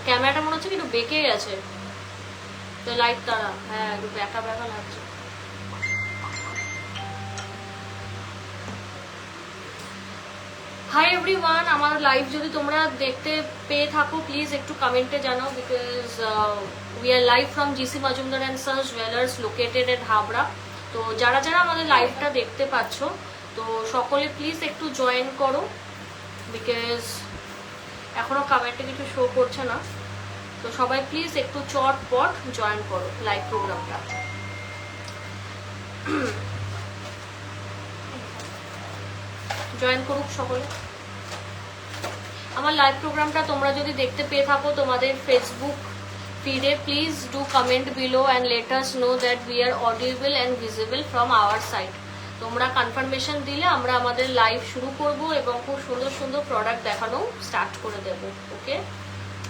ক্যামেরাটা মনে হচ্ছে কি একটু বেঁকে গেছে, তো লাইট তারা, হ্যাঁ একটু ব্যাকা ব্যাকা লাগছে। হাই এভরিওয়ান, আমার লাইভ যদি তোমরা দেখতে পেয়ে থাকো প্লিজ একটু কমেন্টে জানাও, because we are live from GC Majumdar and sons jewellers located এট হাবড়া। তো যারা যারা আমাদের লাইভটা দেখতে পাচ্ছ, তো সকলে প্লিজ একটু জয়েন করো, বিকজ এখনো কমেন্টে কিছু শো করছে না। তো সবাই প্লিজ একটু চটপট জয়েন করো লাইভ প্রোগ্রামটা। জয়েন করুক সকলে। আমার লাইভ প্রোগ্রামটা তোমরা যদি দেখতে পেয়ে থাকো তোমাদের ফেসবুক ফিডে, please do comment below and let us know that we are audible and visible from our side. তোমরা কনফার্মেশন দিলে আমরা আমাদের লাইভ শুরু করব এবং খুব সুন্দর সুন্দর প্রোডাক্ট দেখানো স্টার্ট করে দেব। ওকে,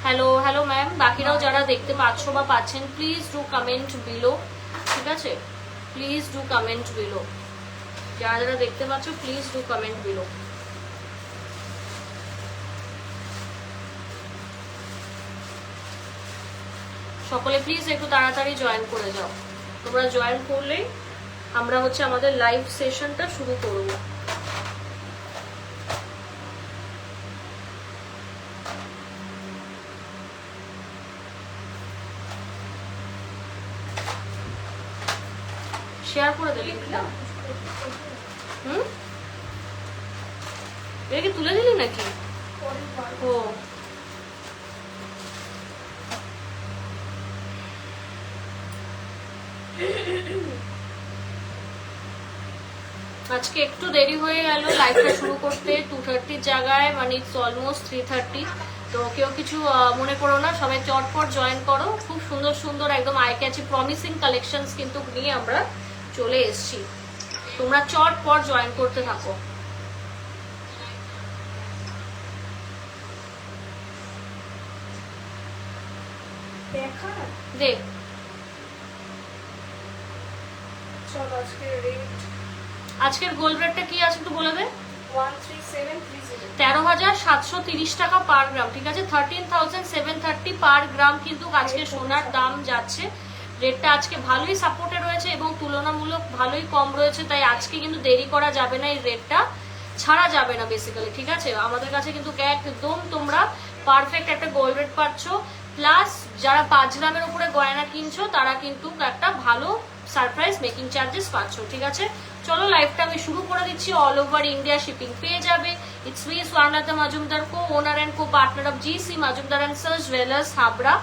হ্যালো হ্যালো ম্যাম, বাকিরাও যারা দেখতে পাচ্ছ বা পাচ্ছেন প্লিজ ডু কমেন্ট বিলো, ঠিক আছে? প্লিজ ডু কমেন্ট বিলো, যারা যারা দেখতে পাচ্ছ প্লিজ ডু কমেন্ট বিলো। সকলে প্লিজ একটু তাড়াতাড়ি জয়েন করে যাও। তোমরা জয়েন করলেই আমরা হচ্ছে আমাদের লাইভ সেশনটা শুরু করব। শেয়ার করে দে লিংকটা। এটা কি তুলে দিলি নাকি? ও আজকে একটু দেরি হয়ে গেল লাইভটা শুরু করতে, 2:30 জায়গায়, মানে ইটস অলমোস্ট 3:30। তো কেউ কিছু মনে করো না, সবাই চটপট জয়েন করো। খুব সুন্দর সুন্দর একদম আই ক্যাচি প্রমিসিং কালেকশনস কিন্তু নিয়ে আমরা চলে এসেছি, তোমরা চটপট জয়েন করতে থাকো। দেখ আজকের গোল্ড রেটটা কি আছে একটু বলে দে। 13,730 টাকা পার গ্রাম, ঠিক আছে? 13,730 পার গ্রাম কিন্তু আজকে সোনার দাম যাচ্ছে। রেটটা আজকে ভালোই সাপোর্টে রয়েছে এবং তুলনামূলক ভালোই কম রয়েছে, তাই আজকে কিন্তু দেরি করা যাবে না, এই রেটটা ছাড়া যাবে না বেসিক্যালি, ঠিক আছে? আমাদের কাছে কিন্তু একদম তোমরা পারফেক্ট একটা গোল্ড রেট পাচ্ছ, প্লাস যারা 5 গ্রামের উপরে গয়না কিনছো তারা কিন্তু একটা ভালো সারপ্রাইজ মেকিং চার্জেস পাচ্ছ, ঠিক আছে? চলো লাইভটা আমি শুরু করে দিচ্ছি। অল ওভার ইন্ডিয়া শিপিং পেয়ে যাবে। It's me Swarnalata Majumdar, co owner and co partner of GC Majumdar and sons jewellers Habra.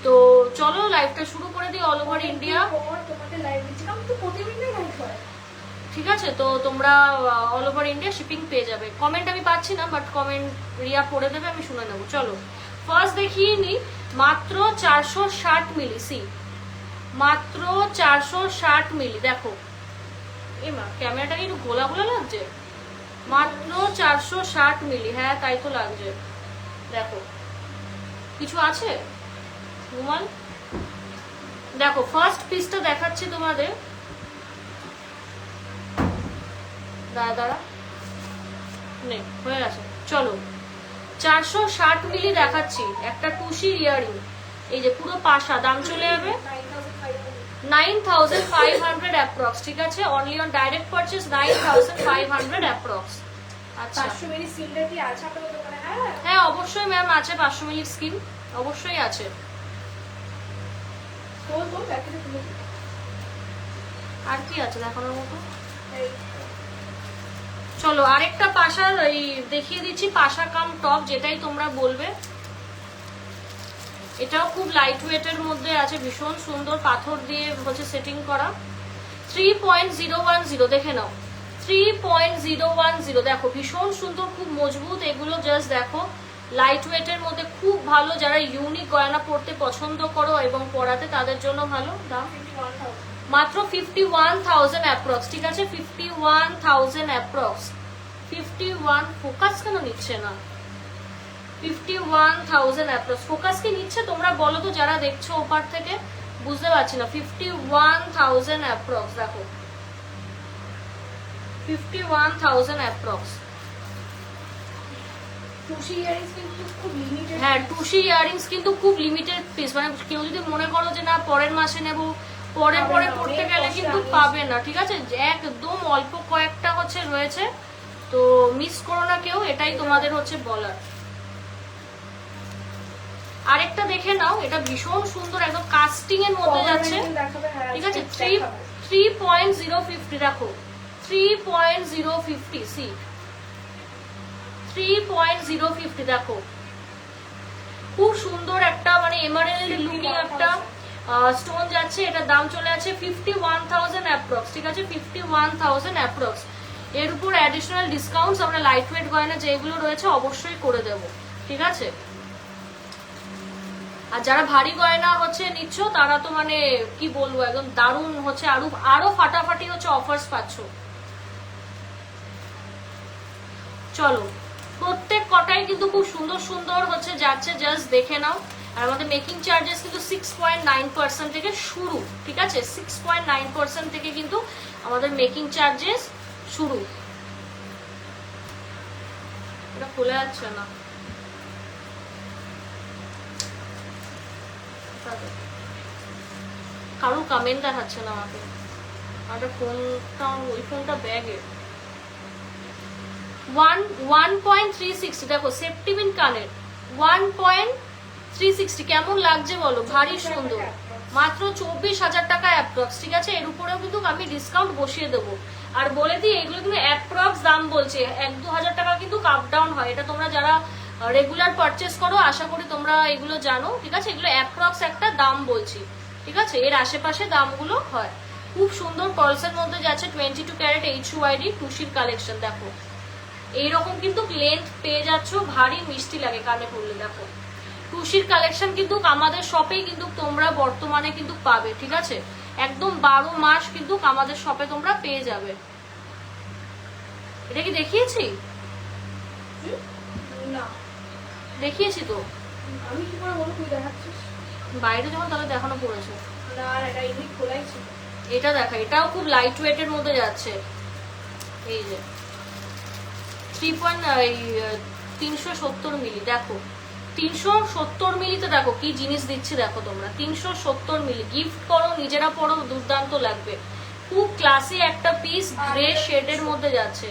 তো চলো লাইভটা শুরু করে দিই। অল ওভার ইন্ডিয়া, ঠিক আছে? তো তোমরা অল ওভার ইন্ডিয়া শিপিং পেয়ে যাবে। কমেন্ট আমি পাচ্ছি না, বাট কমেন্ট রিয়া পড়ে দেবে, আমি শুনে নেবো। চলো ফার্স্ট দেখিয়ে নি, মাত্র 460 মিলি, সি মাত্র 460 মিলি। দেখো এমা ক্যামেরাটা কি একটু গোলা গোলা লাগছে, মাত্র 460 মিলি। হ্যাঁ তাই তো লাগছে। দেখো কিছু আছে রুমাল, দেখো ফার্স্ট পিসটা দেখাচ্ছি তোমাদের, দাঁড়া দাঁড়া নে হয়ে গেছে। চলো 460 মিলি দেখাচ্ছি, একটা টুসি ইয়ারিং, এই যে পুরো পাশা, দাম চলে যাবে 9,500 অ্যাপ্রক্স, ঠিক আছে? Only on direct purchase 9,500 approx. আচ্ছা 500 মিলি সিলটা কি আছে আপনাদের দোকানে? হ্যাঁ অবশ্যই ম্যাম আছে, 500 মিলির স্কিন অবশ্যই আছে। আর কি আছে দেখানোর মতো? চলো আরেকটা পাশা এই দেখিয়ে দিচ্ছি, পাশা কাম টপ, যেটাই তোমরা বলবে। এটাও খুব লাইট ওয়েটের মধ্যে আছে, ভীষণ সুন্দর পাথর দিয়ে হচ্ছে সেটিং করা। 3.010 দেখে নাও, 3.010 দেখো, ভীষণ সুন্দর, খুব মজবুত এগুলো। জাস্ট দেখো লাইট ওয়েটের মধ্যে খুব ভালো, যারা ইউনিক গয়না পরতে পছন্দ করো এবং পরাতে তাদের জন্য ভালো। দাম মাত্র 51,000 অ্যাপ্রক্স, ঠিক আছে? 51,000 অ্যাপ্রক্স, 51 ফোকাস কেন নিচ্ছে না? 51,000 অ্যাপ্রক্স, ফোকাস কি নিচ্ছে তোমরা বলো তো যারা দেখছো ওপার থেকে, বুঝতে পারছি না। 51,000 অ্যাপ্রক্স, দেখো 51,000 অ্যাপ্রক্স। টুসি ইয়ারিংস কিন্তু খুব লিমিটেড। হ্যাঁ, টুসি ইয়ারিংস কিন্তু খুব লিমিটেড পিস, মানে কেউ যদি মনে করো যে না পরের মাসে নেব, পরে পড়তে গেলে কিন্তু পাবে না, ঠিক আছে? একদম অল্প কয়েকটা হচ্ছে রয়েছে, তো মিস করো না কেউ, এটাই তোমাদের হচ্ছে বলার। আরেকটা দেখে নাও, এটা ভীষণ সুন্দর, একদম কাস্টিং এর মধ্যে যাচ্ছে, ঠিক আছে? 3.050 দেখো, 3.050 সি 3.050 দেখো, খুব সুন্দর একটা মানে এমারেল্ড লুকিং একটা স্টোন যাচ্ছে। এটার দাম চলে আছে 51,000 অ্যাপ্রক্স, ঠিক আছে? 51,000 অ্যাপ্রক্স। এর উপর অ্যাডিশনাল ডিসকাউন্টস আমরা লাইট ওয়েট গয়না যেগুলো রয়েছে অবশ্যই করে দেব, ঠিক আছে? আর যারা ভারী গয়না হচ্ছে নিচ্ছ তারা তো মানে কি বলবো, একদম দারুণ হচ্ছে, আরো ফাটাফাটি হচ্ছে অফার্স পাচ্ছ। চলো, প্রত্যেক কটাই কিন্তু খুব সুন্দর সুন্দর হচ্ছে যাচ্ছে, জাস্ট দেখে নাও। আর আমাদের মেকিং চার্জেস কিন্তু 6.9% থেকে শুরু, ঠিক আছে? 6.9% থেকে কিন্তু আমাদের মেকিং চার্জেস শুরু। এটা খুলে যাচ্ছে না, কারো কমেন্ট দেখাচ্ছে না আমাকে। আর ফোনটা, ওই ফোনটা ব্যাগে 1.360 দেখো, সেফটিপিন কানের 1.360 কেমন লাগছে বলো? ভারী সুন্দর, মাত্র 24,000 টাকা অ্যাপ্রক্স, ঠিক আছে? এর উপরেও কিন্তু আমি ডিসকাউন্ট বসিয়ে দেবো। আর বলে দিই, এগুলো কিন্তু অ্যাপ্রক্স দাম বলছে, 1-2 টাকা কিন্তু কাপ ডাউন হয়। এটা তোমরা যারা রেগুলার পারচেস করো আশা করি তোমরা এগুলো জানো, ঠিক আছে? এগুলো অ্যাপ্রক্স একটা দাম বলছি, ঠিক আছে? এর আশেপাশে দামগুলো হয়। খুব সুন্দর পার্লসের মধ্যে যাচ্ছে 22 ক্যারেট HUID টুসির কালেকশন। দেখো এইরকম কিন্তু লেন্থ পেয়ে যাচ্ছ, ভারী মিষ্টি লাগে কানে পড়লে। দেখো টুসির কালেকশন কিন্তু আমাদের শপেই কিন্তু তোমরা বর্তমানে কিন্তু পাবে, ঠিক আছে? একদম 12 মাস কিন্তু আমাদের শপে তোমরা পেয়ে যাবে। এটা কি দেখিয়েছি? না দেখিয়েছি তো, আমি কি করে বলবো, তুই দেখাচ্ছিস বাইরে যখন তাহলে দেখানো পড়েছে। না, এটা এমনি খোলাই ছিল। এটা দেখা, এটাও খুব লাইট ওয়েট এর মধ্যে যাচ্ছে। এই যে 370 মিলি, দেখো 370 মিলিতে দেখো কি জিনিস দিচ্ছি, দেখো তোমরা 370 মিলি গিফট করো, নিজেরা পড়ো, দুর্দান্ত লাগবে। খুব ক্লাসি একটা পিস, গ্রে শেডের মধ্যে যাচ্ছে,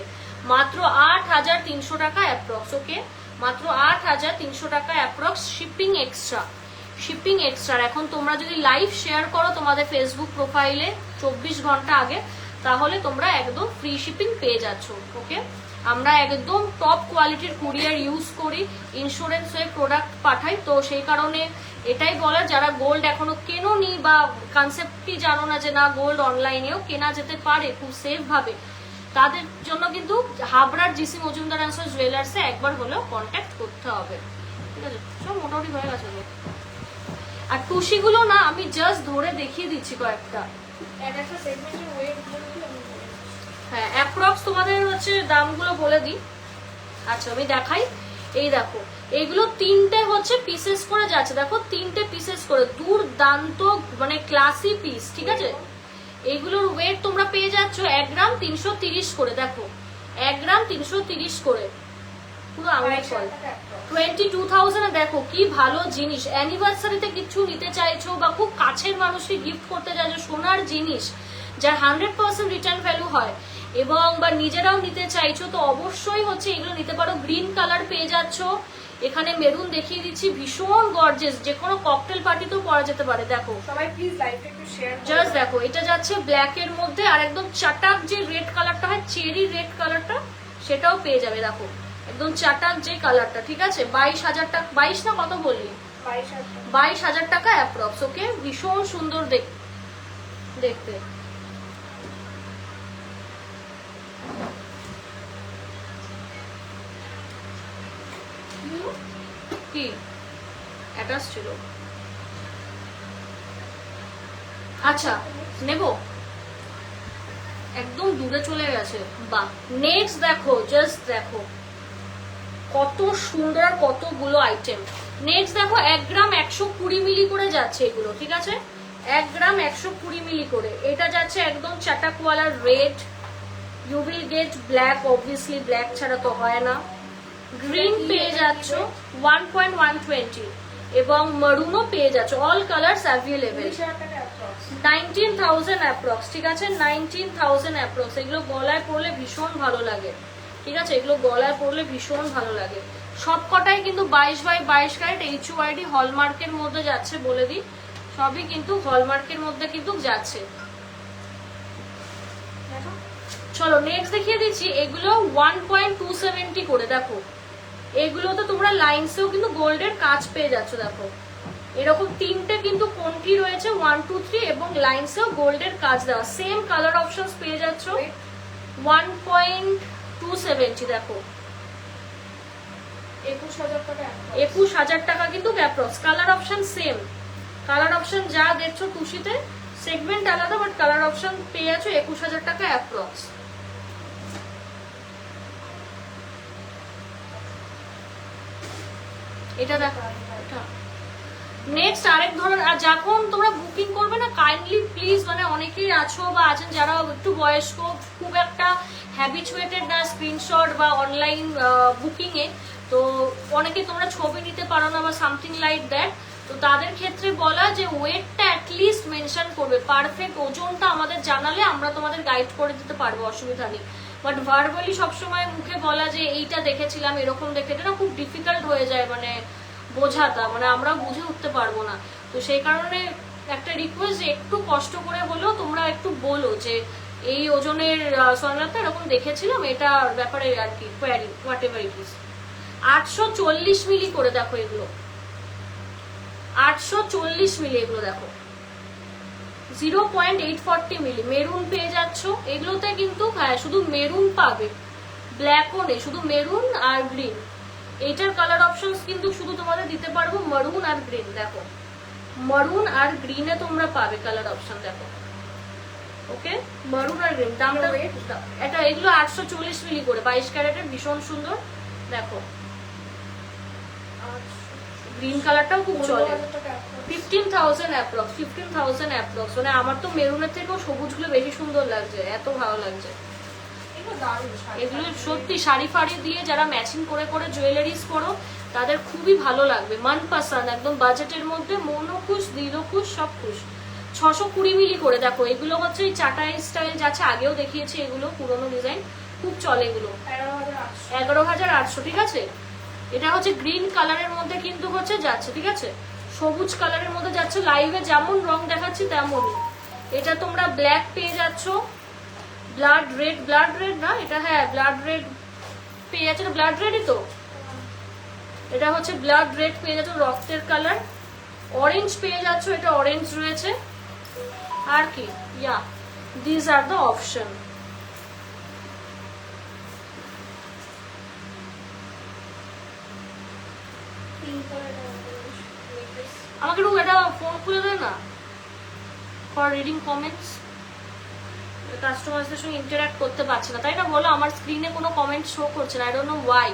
মাত্র 8,300 টাকা অ্যাপ্রক্স। ওকে, মাত্র 8,300 টাকা approx, shipping extra, shipping extra. এখন তোমরা যদি লাইভ শেয়ার করো তোমাদের ফেসবুক প্রোফাইলে 24 ঘন্টা আগে, তাহলে তোমরা একদম ফ্রি শিপিং পেয়ে যাচ্ছ। ওকে, আমরা একদম টপ কোয়ালিটির কুরিয়ার ইউজ করি, ইন্স্যুরেন্স হয়ে প্রোডাক্ট পাঠাই, তো সেই কারণে এটাই বলার, যারা গোল্ড এখনো কেনোনি বা কনসেপ্টই জানো না যে না গোল্ড অনলাইনেও কেনা যেতে পারে খুব সেফ ভাবে, তাদের জন্য কিন্তু হাবড়ার জিসি মজুমদার অ্যান্ড সন্স জুয়েলার্সে একবার হলেও কন্ট্যাক্ট করতে হবে, ঠিক আছে? সব মোটামুটি হয়ে গেছে। আর টুসিগুলো না আমি জাস্ট ধরে দেখিয়ে দিচ্ছি কয়েকটা। একটা সেগমেন্টের ওয়েট বলে দিই আমি। হ্যাঁ, অ্যাপ্রক্স তোমাদের হচ্ছে দামগুলো বলে দিই। আচ্ছা আমি দেখাই, এই দেখো এইগুলো 3টে হচ্ছে পিসেস করে যাচ্ছে, দেখো 3টে পিসেস করে, দুর্দান্ত মানে ক্লাসি পিস, ঠিক আছে? এইগুলোর ওয়েট তোমরা পেয়ে যাচ্ছ 1 গ্রাম 330 করে, দেখো 1 গ্রাম 330 করে, পুরো আঙুল ফল। 22,000 দেখো কি ভালো জিনিস, অ্যানিভার্সারিতে কিছু নিতে চাইছো বা খুব কাছের মানুষকে গিফট করতে চাইছো, সোনার জিনিস যার 100% রিটার্ন ভ্যালু হয়, এবং বা নিজেরাও নিতে চাইছো, তো অবশ্যই হচ্ছে এগুলো নিতে পারো। গ্রিন কালার পেয়ে যাচ্ছ, এখানে মেরুন দেখিয়ে দিচ্ছি, ভীষণ গর্জিয়াস, যে কোনো ককটেল পার্টিতেও পরা যেতে পারে। দেখো সবাই প্লিজ লাইভটা একটু শেয়ার করুন। জাস্ট দেখো, এটা যাচ্ছে ব্ল্যাক এর মধ্যে, আর একদম চাটাক যে রেড কালারটা হয়, চেরি রেড কালারটা, সেটাও পেয়ে যাবে। দেখো একদম চাটাক যে কালারটা, ঠিক আছে? 22,000 টাকা, 22 না কত বললি? 22,000 টাকা অ্যাপ্রক্স। ওকে, ভীষণ সুন্দর দেখতে। কি অ্যাটাচ ছিল? আচ্ছা নেব, একদম দূরে চলে গেছে। বাহ, নেক্সট দেখো, জাস্ট দেখো কত সুন্দর আর কতগুলো আইটেম। নেক্সট দেখো 1 গ্রাম 120 মিলি করে যাচ্ছে এগুলো, ঠিক আছে? 1 গ্রাম 120 মিলি করে, এটা যাচ্ছে একদম চাটাকওয়ালা red, you will get black, obviously black ছাড়া তো হয় না, গ্রিন পেয়ে যাচ্ছ 1.120 এবং মারুনও পেয়ে যাচ্ছ, অল কালার্স অ্যাভেলেবেল। 19,000 অ্যাপ্রক্স, ঠিক আছে, 19,000 অ্যাপ্রক্স। এগুলো গলায় পরলে ভীষণ ভালো লাগে, ঠিক আছে, এগুলো গলায় পরলে ভীষণ ভালো লাগে। সব কটাই কিন্তু 22x22 ক্যারেট HUID হলমার্কের মধ্যে যাচ্ছে, বলে দিই, সবই কিন্তু হলমার্কের মধ্যে কিন্তু যাচ্ছে। চলো নেক্সট দেখিয়ে দিচ্ছি, এগুলো 1.270 করে। দেখো এগুলো তো তোমরা লাইনসেও কিন্তু গোল্ডের কাজ পেয়ে যাচ্ছ। দেখো এরকম তিনটে কিন্তু কোনটি রয়েছে, 1 2 3 এবং লাইনসেও গোল্ডের কাজ দেওয়া, সেম কালার অপশনস পেয়ে যাচ্ছ 1.270। দেখো 21,000 টাকা কিন্তু approx. Colour option same, colour option যা দেখছো টুসিতে সেগমেন্ট আলাদা, বাট কালার অপশন পেয়ে যাচ্ছ 21,000 টাকা অ্যাপ্রক্স। এটা দেখো, নেক্সট আরেক ধরনের। আর যখন তোমরা বুকিং করবে না, কাইন্ডলি প্লিজ, মানে অনেকেই আছো বা আছেন যারা একটু বয়স্ক, খুব একটা হ্যাবিচুয়েটেড না স্ক্রিনশট বা অনলাইন বুকিং এ, তো অনেকে তোমরা ছবি নিতে পারো না বা সামথিং লাইক দ্যাট, তো তাদের ক্ষেত্রে বলা যে ওয়েটটা অ্যাটলিস্ট মেনশন করবে, পারফেক্ট ওজনটা আমাদের জানালে আমরা তোমাদের গাইড করে দিতে পারবো, অসুবিধা নেই। বাট ভার্বালি সবসময় মুখে বলা যে এইটা দেখেছিলাম এরকম দেখে, এটা না খুব ডিফিকাল্ট হয়ে যায় মানে বোঝাটা, মানে আমরা বুঝে উঠতে পারবো না। তো সেই কারণে একটা রিকোয়েস্ট যে একটু কষ্ট করে হলেও তোমরা একটু বলো যে এই ওজনের সোনারটা এরকম দেখেছিলাম, এটা ব্যাপারে আর কি query whatever it is. 840 মিলি করে। দেখো এগুলো 840 মিলি, এগুলো দেখো 0.840 মিলি। মেরুন পেয়ে যাচ্ছ এগুলোতে কিন্তু, হ্যাঁ শুধু মেরুন পাবে, ব্ল্যাকও নেই, শুধু মেরুন আর গ্রিন। এইটার কালার অপশনস কিন্তু শুধু তোমাদের দিতে পারবো মারুন আর গ্রিন। দেখো মারুন আর গ্রিনে তোমরা পাবে কালার অপশন। দেখো ওকে, মারুন আর গ্রিন। দামটা এটা, এগুলো 840 মিলি করে, 22 ক্যারেটের, ভীষণ সুন্দর। দেখো গ্রিন কালারটাও খুব চলে। 15,000 অ্যাপ্রক্স, 15,000 অ্যাপ্রক্স। মানে আমার তো মেরুনের থেকেও সবুজগুলো বেশি সুন্দর লাগছে, এত ভালো লাগছে এগুলো। সত্যি শাড়ি ফাড়ি দিয়ে যারা ম্যাচিং করে করে জুয়েলারিজ করো তাদের খুবই ভালো লাগবে, মন পছন্দ, একদম বাজেটের মধ্যে, মনও খুশ দিলও খুশ, সব খুশ। 620 মিলি করে। দেখো এগুলো হচ্ছে এই চাটাই স্টাইল যাচ্ছে, আগেও দেখিয়েছি, এগুলো পুরোনো ডিজাইন, খুব চলে এগুলো। 11,800, ঠিক আছে। এটা হচ্ছে গ্রিন কালারের মধ্যে কিন্তু হচ্ছে যাচ্ছে, ঠিক আছে, সবুজ কালারের মধ্যে যাচ্ছে, লাইভে যেমন রং দেখাচ্ছি তেমনই। এটা তোমরা ব্ল্যাক পেয়ে যাচ্ছ, ব্লাড রেড, ব্লাড রেড না এটা, হ্যাঁ ব্লাড রেড পেয়ে যাচ্ছে, ব্লাড রেডই তো, এটা হচ্ছে ব্লাড রেড পেয়ে যাচ্ছ, রক্তের কালার। অরেঞ্জ পেয়ে যাচ্ছ, এটা অরেঞ্জ রয়েছে। আর কি, yeah this are the option. আমাকে একটু এটা ফোন খুলে দেয় না ফর রিডিং কমেন্টস। কাস্টমারদের সঙ্গে ইন্টারঅ্যাক্ট করতে পারছি না, তাই না বলো? আমার স্ক্রিনে কোনো কমেন্ট শো করছে না, আই ডোন্ট নো ওয়াই।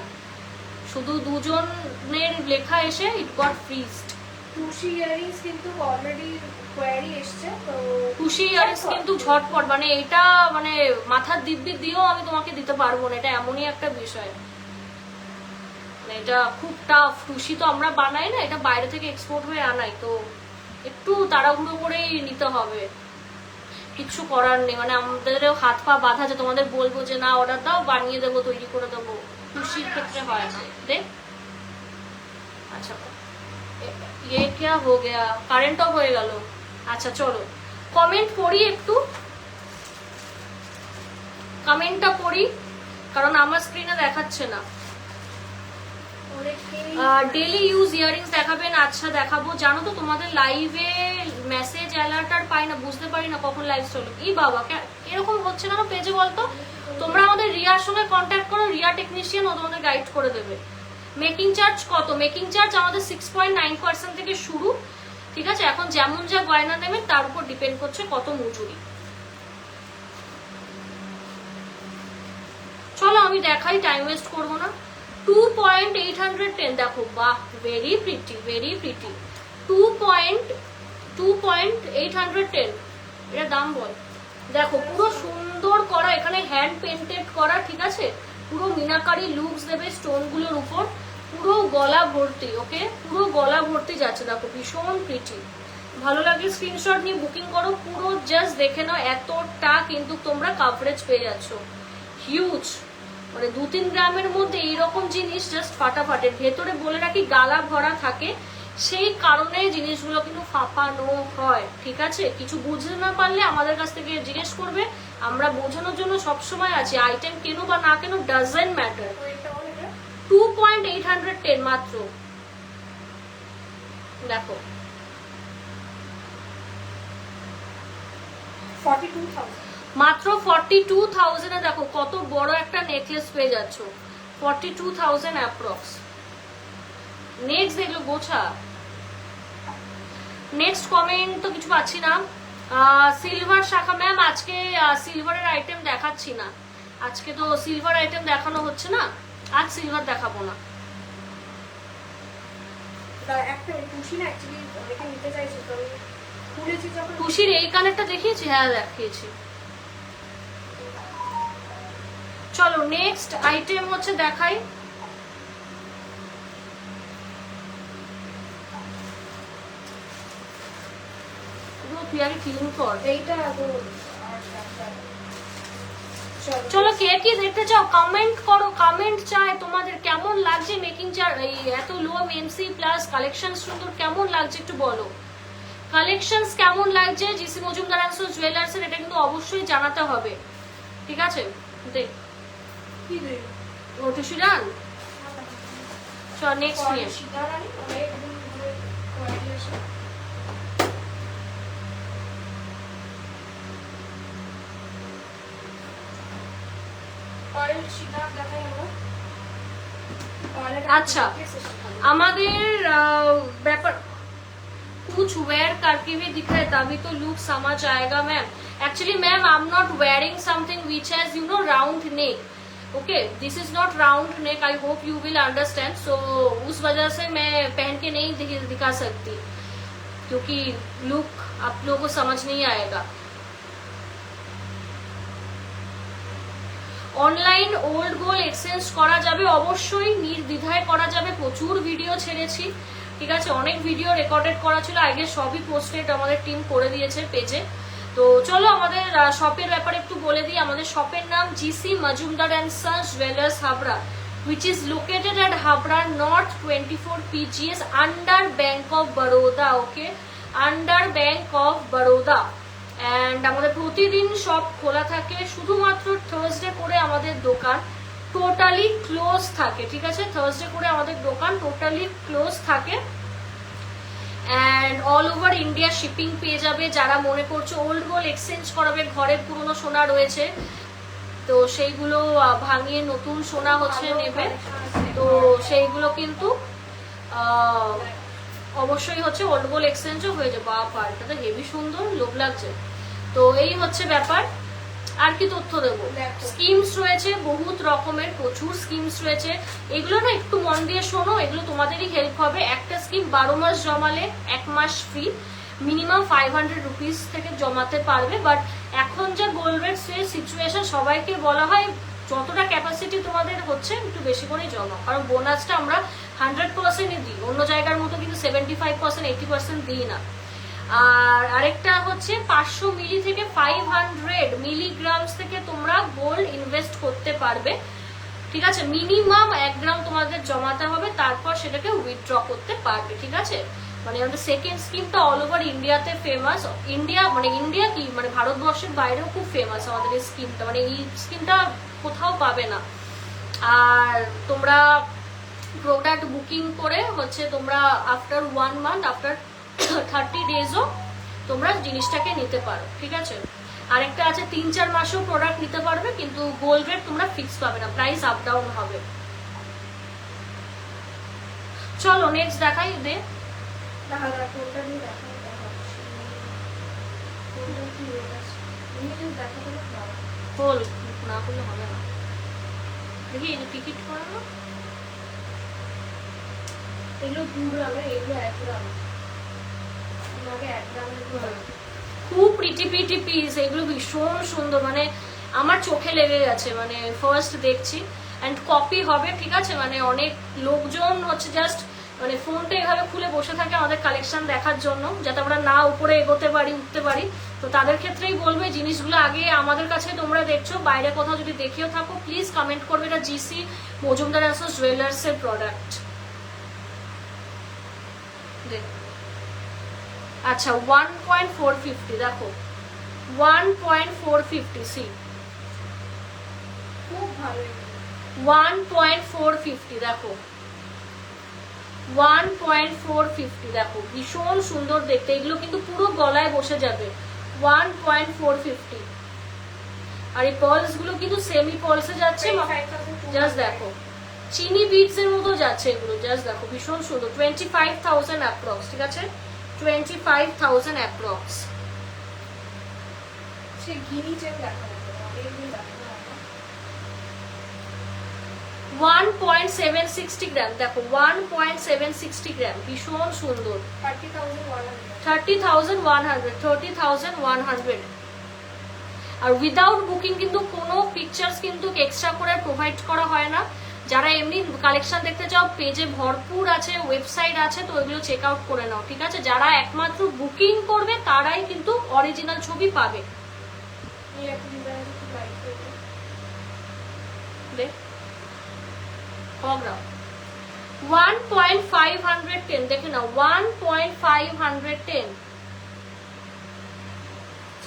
শুধু দুজনের লেখা এসে ইট গট ফ্রিজড। টুসি ইয়ারিংস কিন্তু অলরেডি কোয়ারি এসছে, তো টুসি ইয়ারিংস কিন্তু ঝটপট, মানে এটা মানে মাথার দিব্যি দিয়েও আমি তোমাকে দিতে পারবো না, এটা এমনই একটা বিষয়, মানে এটা খুব টাফ। টুসি তো আমরা বানাই না, এটা বাইরে থেকে এক্সপোর্ট হয়ে আনাই, তো একটু তাড়াহুড়ো করেই নিতে হবে, কিচ্ছু করার নেই। মানে আমাদেরও হাত পা বাঁধা যে তোমাদের বলবো যে না অর্ডার দাও, বানিয়ে দেবো, তৈরি করে দেবো, টুসির ক্ষেত্রে হয় না। দেখ আচ্ছা, ये क्या हो गया, কারেন্ট অফ হয়ে গেল। আচ্ছা চলো কমেন্ট পড়ি, একটু কমেন্টটা পড়ি, কারণ আমার স্ক্রিনে দেখাচ্ছে না। ডেলি ইউজ ইয়ারিংস দেখাবেন? আচ্ছা দেখাবো। জানো তো তোমাদের লাইভে মেসেজ অ্যালার্ট আর পাই না, বুঝতে পারি না কখন লাইভ চলো। এই বাবা এরকম হচ্ছে না পেজে, বলতো? তোমরা আমাদের রিয়ার সঙ্গে কন্ট্যাক্ট করো, রিয়া টেকনিশিয়ান, ও তোমাদের গাইড করে দেবে। মেকিং চার্জ কত? মেকিং চার্জ আমাদের 6.9% থেকে শুরু, ঠিক আছে। এখন যেমন যা গয়না নেবেন তার উপর ডিপেন্ড করছে কত মজুরি। চলো আমি দেখাই, টাইম ওয়েস্ট করবো না। 2.810, দেখো বাহ, ভেরি প্রিটি, ভেরি প্রিটি। 2.810, এটা দাম বল। দেখো পুরো সুন্দর করা, এখানে হ্যান্ড পেন্টেড করা, ঠিক আছে, পুরো মিনাকারি লুকস দেবে স্টোনগুলোর উপর, পুরো গলা ভর্তি। ওকে, পুরো গলা ভর্তি যাচ্ছে, দেখো ভীষণ প্রিটি। ভালো লাগে স্ক্রিনশট নিয়ে বুকিং করো। পুরো জাস্ট দেখে নাও, এতটা কিন্তু তোমরা কাভারেজ পেয়ে যাচ্ছ, হিউজ। মানে 2-3 গ্রামের মধ্যে এইরকম জিনিস জাস্ট ফাটাফাটের। ভেতরে বলে রাখি গালা ভরা থাকে, সেই কারণে জিনিসগুলো কিন্তু ফাঁপানো হয়। ঠিক আছে, কিছু বুঝতে না পারলে আমাদের কাছ থেকে জিজ্ঞেস করবে, আমরা বোঝানোর জন্য সবসময় আছি। আইটেম কেন বা না কেন ডাজেন্ট ম্যাটার। 2.810 মাত্র, দেখো 42,000 মাত্র 42,000 এ দেখো কত বড় একটা নেকলেস পেয়ে যাচ্ছ। 42,000 অ্যাপ্রক্স। নেক্সট দেখলো গোছা। নেক্সট কমেন্ট তো কিছু পাচ্ছি না। সিলভার শাখা ম্যাম, আজকে সিলভারের আইটেম দেখাচ্ছি না। আজকে তো সিলভার আইটেম দেখানো হচ্ছে না, আজ সিলভার দেখাবো না। একটা টুসি না অ্যাকচুয়ালি অনেকে নিতে চাইছে, তো আমি খুলেছি যখন। টুসির এই কানেরটা দেখিয়েছি, হ্যাঁ দেখিয়েছি। চলো নেক্সট আইটেম হচ্ছে দেখাই। তুই আগে ক্লিন কর এইটা তো চলো কে কি দেখতে চাও কমেন্ট করো। কমেন্ট চাই তোমাদের কেমন লাগছে মেকিং চার এই এত লো এমসি প্লাস কালেকশন সুন্দর কেমন লাগছে একটু বলো। কালেকশনস কেমন লাগছে GC Majumdar and sons jewellers এর, এটা কিন্তু অবশ্যই জানাতে হবে। ঠিক আছে, দেখ কি দেই ও টুসিরান। চল নেক্সট নিয়ে সীতারানী অনেক দিন ধরে কোয়ালিটি আছে। অয়েল সীতারাম দেখাই আমরা। अच्छा আমাদের ব্যাপার कुछ वेयर करके भी दिखाए तभी तो लुक समझ आएगा ma'am. Actually ma'am I am not wearing something which has you know round neck. Okay, this is not round neck. I hope you will understand. So उस वजह से मैं पहन के नहीं दिखा सकती क्योंकि लुक आप लोगों को समझ नहीं आएगा। অনলাইন ওল্ড গোল্ড এক্সচেঞ্জ করা যাবে, অবশ্যই নির্দ্বিধায় করা যাবে। প্রচুর ভিডিও ছেড়েছি, ঠিক আছে, অনেক ভিডিও রেকর্ডেড করা ছিল, আগে সবই পোস্টেড আমাদের টিম করে দিয়েছে পেজে। তো চলো আমাদের শপের ব্যাপারে একটু বলে দিই। আমাদের শপের নাম GC Majumdar and sons jewellers Habra, which is located at Habra North 24 PGS under Bank of Baroda. Okay, under Bank of Baroda. And আমাদের প্রতিদিন সব খোলা থাকে, শুধুমাত্র থার্সডে করে আমাদের দোকান টোটালি ক্লোজ থাকে। ঠিক আছে, থার্সডে করে আমাদের দোকান টোটালি ক্লোজ থাকে। And all over India shipping পেয়ে যাবে। যারা মনে করছো ওল্ড গোল্ড এক্সচেঞ্জ করাবে, ঘরের পুরনো সোনা রয়েছে তো সেইগুলো ভাঙিয়ে নতুন সোনা হচ্ছে নেবে, তো সেইগুলো কিন্তু অবশ্যই হচ্ছে ওল্ড গোল্ড এক্সচেঞ্জও হয়ে যাবে। বাবা এটা তো হেভি সুন্দর, লোভ লাগছে। তো এই হচ্ছে ব্যাপার। আর কি তথ্য দেবো, স্কিমস রয়েছে বহুত রকমের, প্রচুর স্কিমস রয়েছে। এগুলো না একটু মন দিয়ে শোনো, এগুলো তোমাদেরই হেল্প হবে। একটা স্কিম 12 মাস জমালে 1 মাস ফ্রি, মিনিমাম 500 রুপিস থেকে জমাতে পারবে। বাট এখন যা গোল্ড রেট সিচুয়েশন, সবাইকে বলা হয় যতটা ক্যাপাসিটি তোমাদের হচ্ছে একটু বেশি করেই জমা, কারণ বোনাসটা আমরা 100%ই দিই, অন্য জায়গার মতো কিন্তু 75% 80% দিই না। আর আরেকটা হচ্ছে 500 মিলি থেকে 500 মিলিগ্রামস থেকে তোমরা গোল্ড ইনভেস্ট করতে পারবে। ঠিক আছে, মিনিমাম 1 গ্রাম তোমাদের জমাতে হবে, তারপর সেটাকে উইথড্র করতে পারবে। ঠিক আছে, মানে আমাদের সেকেন্ড স্কিমটা অল ওভার ইন্ডিয়াতে ফেমাস। ইন্ডিয়া মানে ইন্ডিয়া কি মানে ভারতবর্ষের বাইরেও খুব ফেমাস আমাদের এই স্কিমটা, মানে এই স্কিমটা কোথাও পাবে না। আর তোমরা প্রোডাক্ট বুকিং করে হচ্ছে তোমরা আফটার 1 মান্থ আফটার 30 ডেজও তোমরা জিনিসটাকে নিতে পারো। ঠিক আছে, আরেকটা আছে 3-4 মাসেও প্রোডাক্ট নিতে পারবে, কিন্তু গোল্ড রেট তোমরা ফিক্স পাবে না, প্রাইস আপ ডাউন হবে। চলো নেক্সট দেখাই দে। খোল, না করলে হবে না। দেখি এই যে টিকিট করানো, এগুলো 2 গ্রামের, এগুলো 1 গ্রাম। খুব প্রিটি প্রিটি পিস, এগুলো ভীষণ সুন্দর, মানে আমার চোখে লেগে গেছে, মানে ফার্স্ট দেখছি। অ্যান্ড কপি হবে, ঠিক আছে? মানে অনেক লোকজন হচ্ছে জাস্ট মানে ফোনটা এভাবে খুলে বসে থাকে আমাদের কালেকশন দেখার জন্য, যাতে আমরা না উপরে এগোতে পারি, উঠতে পারি। তো তাদের ক্ষেত্রেই বলবে জিনিসগুলো আগে আমাদের কাছে তোমরা দেখছো, বাইরে কোথাও যদি দেখেও থাকো প্লিজ কমেন্ট করবে, এটা জিসি মজুমদার অ্যান্ড সন্স জুয়েলার্সের প্রোডাক্ট। আচ্ছা 1.450 দেখো, 1.450 সি, খুব ভালো। 1.450 দেখো, 1.450 দেখো, ভীষণ সুন্দর দেখতে। এগুলো কিন্তু পুরো গলায় বসে যাবে। 1.450। আর এই পার্লস গুলো কিন্তু সেমি পার্লসে যাচ্ছে, জাস্ট দেখো চিনি বিটস এর মতো যাচ্ছে এগুলো, জাস্ট দেখো ভীষণ সুন্দর। 25,000 অ্যাপ্রক্স, ঠিক আছে? 25,000 অ্যাপ্রক্স। সে গিনি চেন দেখাবো, এগুলো দেখাবো। 1.760 গ্রাম দেখো, 1.760 গ্রাম, ভীষণ সুন্দর। 30,100, 30,100। আর উইদাউট বুকিং কিন্তু কোনো পিকচার্স কিন্তু এক্সট্রা করে প্রোভাইড করা হয় না। যারা এমনি কালেকশন দেখতে চাও, পেজে ভরপুর আছে, ওয়েবসাইট আছে, তো ওইগুলো চেক আউট করে নাও, ঠিক আছে? যারা একমাত্র বুকিং করবে তারাই কিন্তু অরিজিনাল ছবি পাবে। দেখ 1.510 দেখে নাও, 1.510,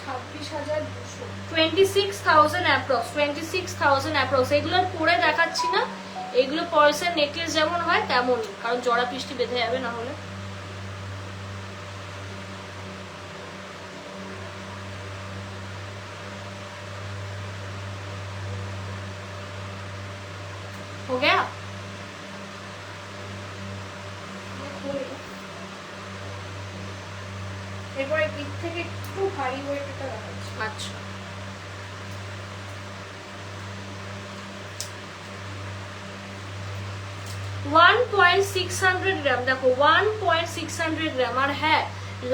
26,200, 26,000 অ্যাপ্রক্স, 26,000 অ্যাপ্রক্স। এগুলোর পরে দেখাচ্ছি না, এগুলো পার্লসের নেকলেস যেমন হয় তেমনই, কারণ জড়া পিষ্টি বেঁধে যাবে না হলে। हो गया? এরপরে পিঠ থেকে একটু ভারী ওয়েটটা দেখাচ্ছি। আচ্ছা $1.600 গ্রাম দেখো, 1.600 গ্রাম। আর হ্যাঁ,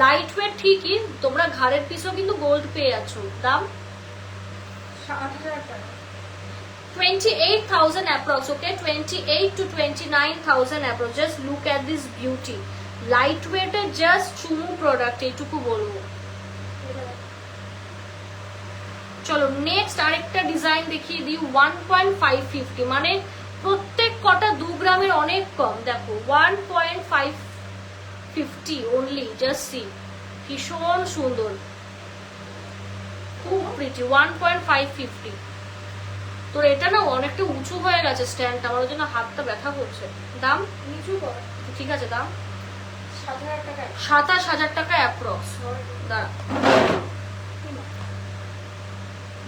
লাইট ওয়েট ঠিকই, তোমরা ঘাড়ের পিছও কিন্তু গোল্ড পেয়ে আছো। দাম 7,000 টাকা, 28,000 approx, okay? 28 to 29,000 approx. Just look at this beauty. Lightweight এর just চুমু প্রোডাক্ট, এইটুকু বলবো। চলো নেক্সট আরেকটা ডিজাইন দেখিয়ে দিই। 1.550, মানে প্রত্যেক কটা 2 গ্রামের অনেক কম। দেখো 1.550 only, just see, ভীষণ সুন্দর, খুব প্রিটি। 1.550। তোর এটা না অনেকটা উঁচু হয়ে গেছে স্ট্যান্ডটা, আমার জন্য হাতটা ব্যথা করছে। দাম নিচু কর, ঠিক আছে, দাম 7,000 টাকা, 27,000 টাকা অ্যাপ্রক্স। দাঁড়া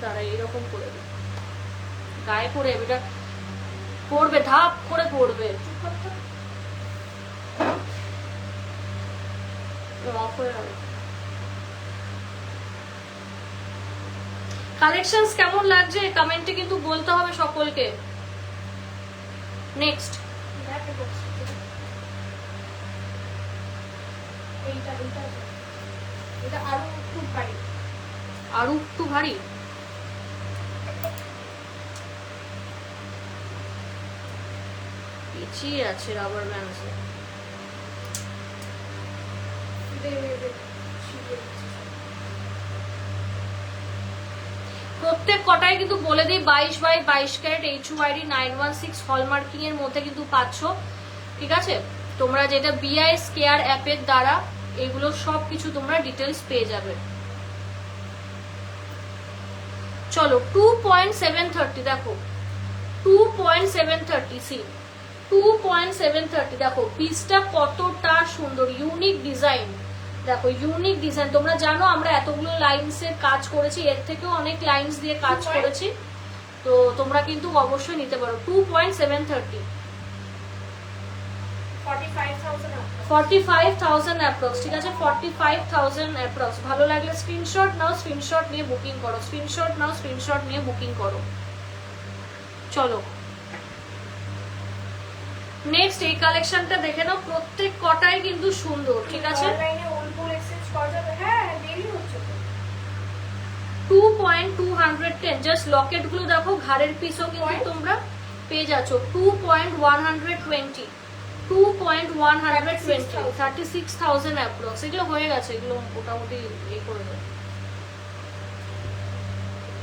দাঁড়া, এরকম করে দে, গায়ে পরে এটা পড়বে, ধাপ করে পড়বে। অফ হয়ে গেল। কালেকশনস কেমন লাগছে কমেন্টে কিন্তু বলতে হবে সকলকে। নেক্সট এটা আরো খুব ভারী, আরো একটু ভারী। পিছিয়ে আছে রাবার ব্যান্ডসে। প্রত্যেক কটাই কিন্তু বলে দিই 22/22 ক্যারেট HUID 916 হলমার্কিং এর মধ্যে কিন্তু পাচ্ছ, ঠিক আছে? তোমরা যেটা BIS কেয়ার অ্যাপের দ্বারা এগুলো সবকিছু তোমরা ডিটেলস পেয়ে যাবে। চলো 2.730 দেখো, 2.730 সি, 2.730 দেখো পিসটা কতটা সুন্দর, ইউনিক ডিজাইন। দেখো ইউনিক ডিজাইন, তোমরা জানো আমরা এতগুলো লাইনস এর কাজ করেছি, এর থেকেও অনেক লাইনস দিয়ে কাজ করেছি, তো তোমরা কিন্তু অবশ্যই নিতে পারো। 2.730, 45,000 অ্যাপ্রক্স, ঠিক আছে? 45,000 অ্যাপ্রক্স। ভালো লাগলে স্ক্রিনশট নাও, স্ক্রিনশট নিয়ে বুকিং করো, স্ক্রিনশট নাও, স্ক্রিনশট নিয়ে বুকিং করো। চলো নেক্সট এই কালেকশনটা দেখে নাও, প্রত্যেক কটাই কিন্তু সুন্দর, ঠিক আছে? অনলাইনে ওলপুল এক্সচেঞ্জ করা যাবে। হ্যাঁ দেরি হচ্ছে তো। 2.210 জাস্ট লকেট গুলো দেখো, ঘাড়ের পিছও কিন্তু তোমরা পেয়ে যাচ্ছ 2.120 36,000 অ্যাপ্রক্স। এগুলো হয়ে গেছে, এগুলো মোটামুটি এই করে দেয়।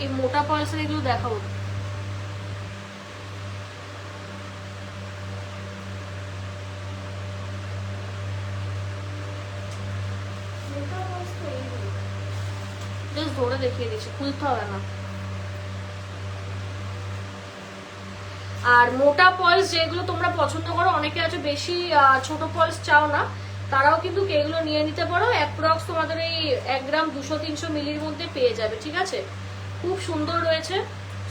এই মোটা পয়সা এগুলো দেখাবো। জাস্ট ধরে দেখিয়ে দিচ্ছি, খুলতে হবে না। আর মোটা পলস যেগুলো তোমরা পছন্দ করো, অনেকে আছে বেশি ছোট পলস চাও না, তারাও কিন্তু এগুলো নিয়ে নিতে পারো। অ্যাপ্রক্স তোমাদের এই 1 গ্রাম 200-300 মিলির মধ্যে পেয়ে যাবে, ঠিক আছে। খুব সুন্দর রয়েছে,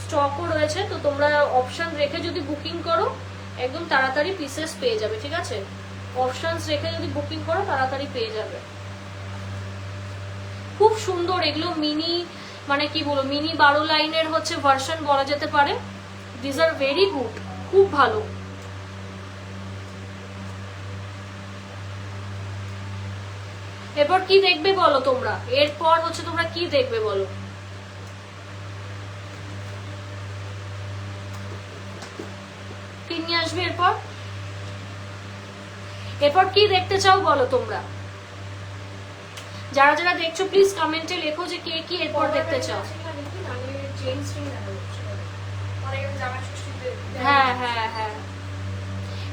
স্টকও রয়েছে, তো তোমরা অপশন রেখে যদি বুকিং করো একদম তাড়াতাড়ি পিসেস পেয়ে যাবে, ঠিক আছে। অপশনস রেখে যদি বুকিং করো তাড়াতাড়ি পেয়ে যাবে। খুব সুন্দর এগুলো, মিনি মানে কি বলবো, মিনি 12 লাইনের হচ্ছে ভার্সন বলা যেতে পারে। দিস আর ভেরি গুড, খুব ভালো। এরপর কি দেখবে বলো তোমরা, এরপর হচ্ছে তোমরা কি দেখবে বলো। কি নিয়ে আসবে এরপর, এরপর কি দেখতে চাও বলো তোমরা। যারা যারা দেখছো প্লিজ কমেন্টে লেখো যে কে কি এরপর দেখতে চাও। হ্যাঁ হ্যাঁ হ্যাঁ,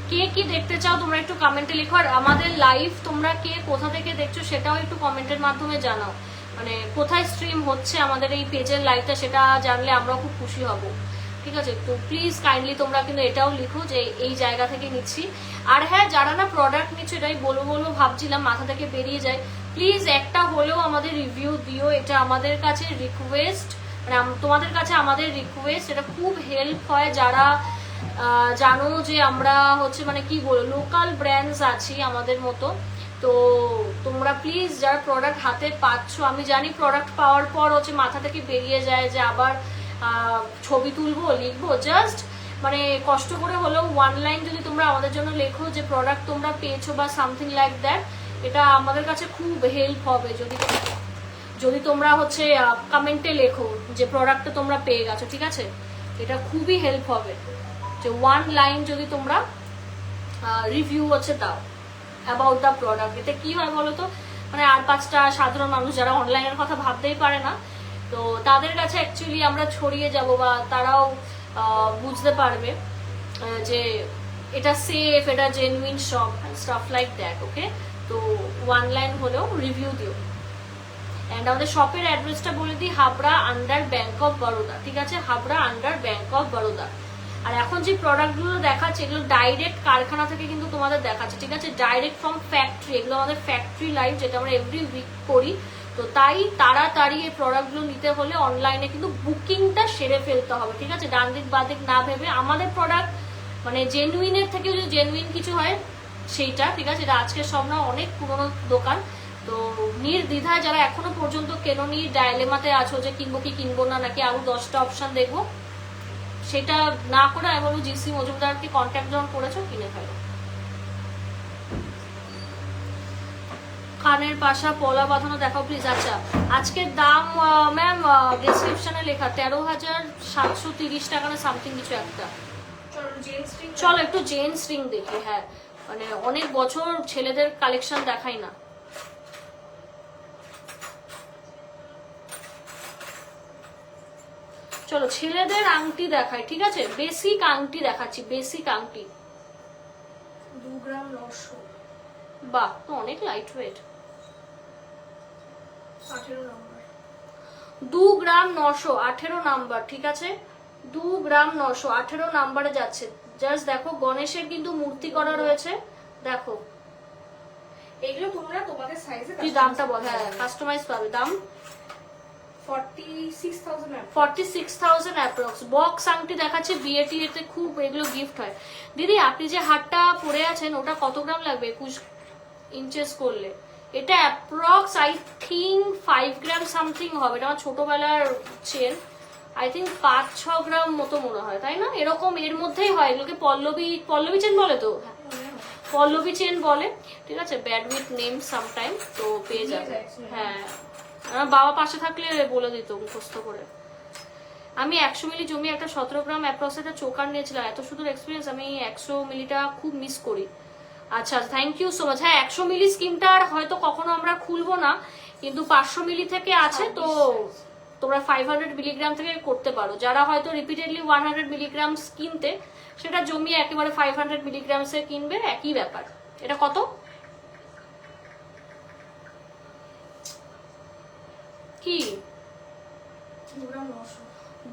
কে কি দেখতে চাও তোমরা একটু কমেন্টে লিখো। আর আমাদের লাইভ তোমরা কে কোথা থেকে দেখছো সেটাও একটু কমেন্টের মাধ্যমে জানাও, মানে কোথায় স্ট্রিম হচ্ছে আমাদের এই পেজের লাইভটা, সেটা জানলে আমরা খুব খুশি হব, ঠিক আছে। তো প্লিজ কাইন্ডলি তোমরা কিন্তু এটাও লিখো যে এই জায়গা থেকে নিচ্ছি। আর হ্যাঁ, যারা না প্রোডাক্ট নিচ্ছে, এটাই বলবো ভাবছিলাম, মাথা থেকে বেরিয়ে যায়, প্লিজ একটা হলেও আমাদের রিভিউ দিও, এটা আমাদের কাছে রিকোয়েস্ট, মানে তোমাদের কাছে আমাদের রিকোয়েস্ট। এটা খুব হেল্প হয়, যারা জানো যে আমরা হচ্ছে মানে কি বলবো লোকাল ব্র্যান্ডস আছি আমাদের মতো। তো তোমরা প্লিজ যারা প্রোডাক্ট হাতে পাচ্ছ, আমি জানি প্রোডাক্ট পাওয়ার পর হচ্ছে মাথা থেকে বেরিয়ে যায় যে আবার ছবি তুলবো, লিখবো, জাস্ট মানে কষ্ট করে হলেও 1 লাইন যদি তোমরা আমাদের জন্য লেখো যে প্রোডাক্ট তোমরা পেয়েছো বা সামথিং লাইক দ্যাট, এটা আমাদের কাছে খুব হেল্প হবে। যদি তোমরা হচ্ছে কমেন্টে লেখো যে প্রোডাক্টটা তোমরা পেয়ে গেছো, ঠিক আছে, এটা খুবই হেল্প হবে। যে 1 লাইন যদি তোমরা রিভিউ হচ্ছে দাও অ্যাবাউট দ্য প্রোডাক্ট, এতে কি হয় বলো তো, মানে আর 5টা সাধারণ মানুষ যারা অনলাইনের কথা ভাবতেই পারে না, তো তাদের কাছে অ্যাকচুয়ালি আমরা ছড়িয়ে যাব, বা তারাও বুঝতে পারবে যে এটা সেফ, এটা genuine shop, stuff like that. Okay, তো 1 লাইন হলেও রিভিউ দিও। অ্যান্ড আমাদের শপের অ্যাড্রেসটা বলে দিই, Habra under Bank of Baroda, ঠিক আছে, Habra under Bank of Baroda. আর এখন যে প্রোডাক্টগুলো দেখাচ্ছে এগুলো ডাইরেক্ট কারখানা থেকে কিন্তু তোমাদের দেখাচ্ছে, ঠিক আছে, ডাইরেক্ট ফ্রম ফ্যাক্টরি। এগুলো আমাদের ফ্যাক্টরি লাইভ, যেটা আমরা এভরি উইক করি। তো তাই তাড়াতাড়ি এই প্রোডাক্টগুলো নিতে হলে অনলাইনে কিন্তু বুকিংটা সেরে ফেলতে হবে, ঠিক আছে, ডান দিক বা দিক না ভেবে। আমাদের প্রোডাক্ট মানে জেনুইনের থেকে যদি জেনুইন কিছু হয় সেইটা, ঠিক আছে, এটা আজকের সব না, অনেক পুরোনো দোকান। তো নির্দ্বিধায় যারা এখনো পর্যন্ত কেননি, ডায়লেমাতে আছো যে কিনবো কি কিনবো না, নাকি আরো 10টা অপশন দেখবো, সেটা না করে আমি বলবো জিসি মজুমদারকে কন্ট্যাক্ট যখন করেছো কিনে ফেলো। কানের পাশা পলা বাঁধানো দেখাও প্লিজ। আচ্ছা, আজকের দাম ম্যাম ডেসক্রিপশনে লেখা 13,730 টাকা না সামথিং কিছু একটা। চলো একটু জেন্টস রিং দেখি। হ্যাঁ, মানে অনেক বছর ছেলেদের কালেকশন দেখাই না। চলো ছেলেদের আংটি দেখাই, ঠিক আছে, বেসিক আংটি দেখাচ্ছি, বেসিক আংটি 2 গ্রাম 900। বাহ, তো অনেক লাইট ওয়েট। 18 নম্বর, 2 গ্রাম 900, 18 নাম্বার, ঠিক আছে, 2 গ্রাম 900, 18 নাম্বারে যাচ্ছে। জাস্ট দেখো, গণেশের কিন্তু মূর্তি করা রয়েছে, দেখো। এগুলো তোমরা তোমাদের সাইজে তুই দামটা বল। হ্যাঁ, কাস্টমাইজ পাবে। দাম 46,000 অ্যাপ্রক্স। বক্স আংটি দেখাচ্ছে, বিয়েটি এতে খুব এগুলো গিফট হয়। দিদি আপনি যে হারটা পরে আছেন ওটা কত গ্রাম লাগবে 21 ইঞ্চেস করলে? এটা approx I think 5 gram something হবে। এটা আমার ছোটবেলার চেন, আই থিঙ্ক 5-6 গ্রাম মতো মনে হয়, তাই না? এরকম এর মধ্যেই হয়। এগুলোকে পল্লবী চেন বলে তো, পল্লবী চেন বলে, ঠিক আছে, ব্যাড উইথ নেম সামটাইম, তো পেয়ে যাবে। হ্যাঁ, আমার বাবা পাশে থাকলে বলে দিত মুখস্থ করে। আমি 100 মিলি জমি একটা 17 গ্রাম অ্যাপ্রক্স একটা চোকার নিয়েছিলাম, এত সুন্দর এক্সপিরিয়েন্স, আমি 100 মিলিটা খুব মিস করি। আচ্ছা থ্যাংক ইউ সো মাচ। হ্যাঁ 100 মিলি স্কিমটা আর হয়তো কখনো আমরা খুলবো না, কিন্তু 500 মিলি থেকে আছে, তো তোমরা 500 মিলিগ্রাম থেকে করতে পারো। যারা হয়তো রিপিটেডলি 100 মিলিগ্রাম কিনতে, সেটা জমিয়ে একেবারে 500 মিলিগ্রামসে কিনবে, একই ব্যাপার। এটা কত? কি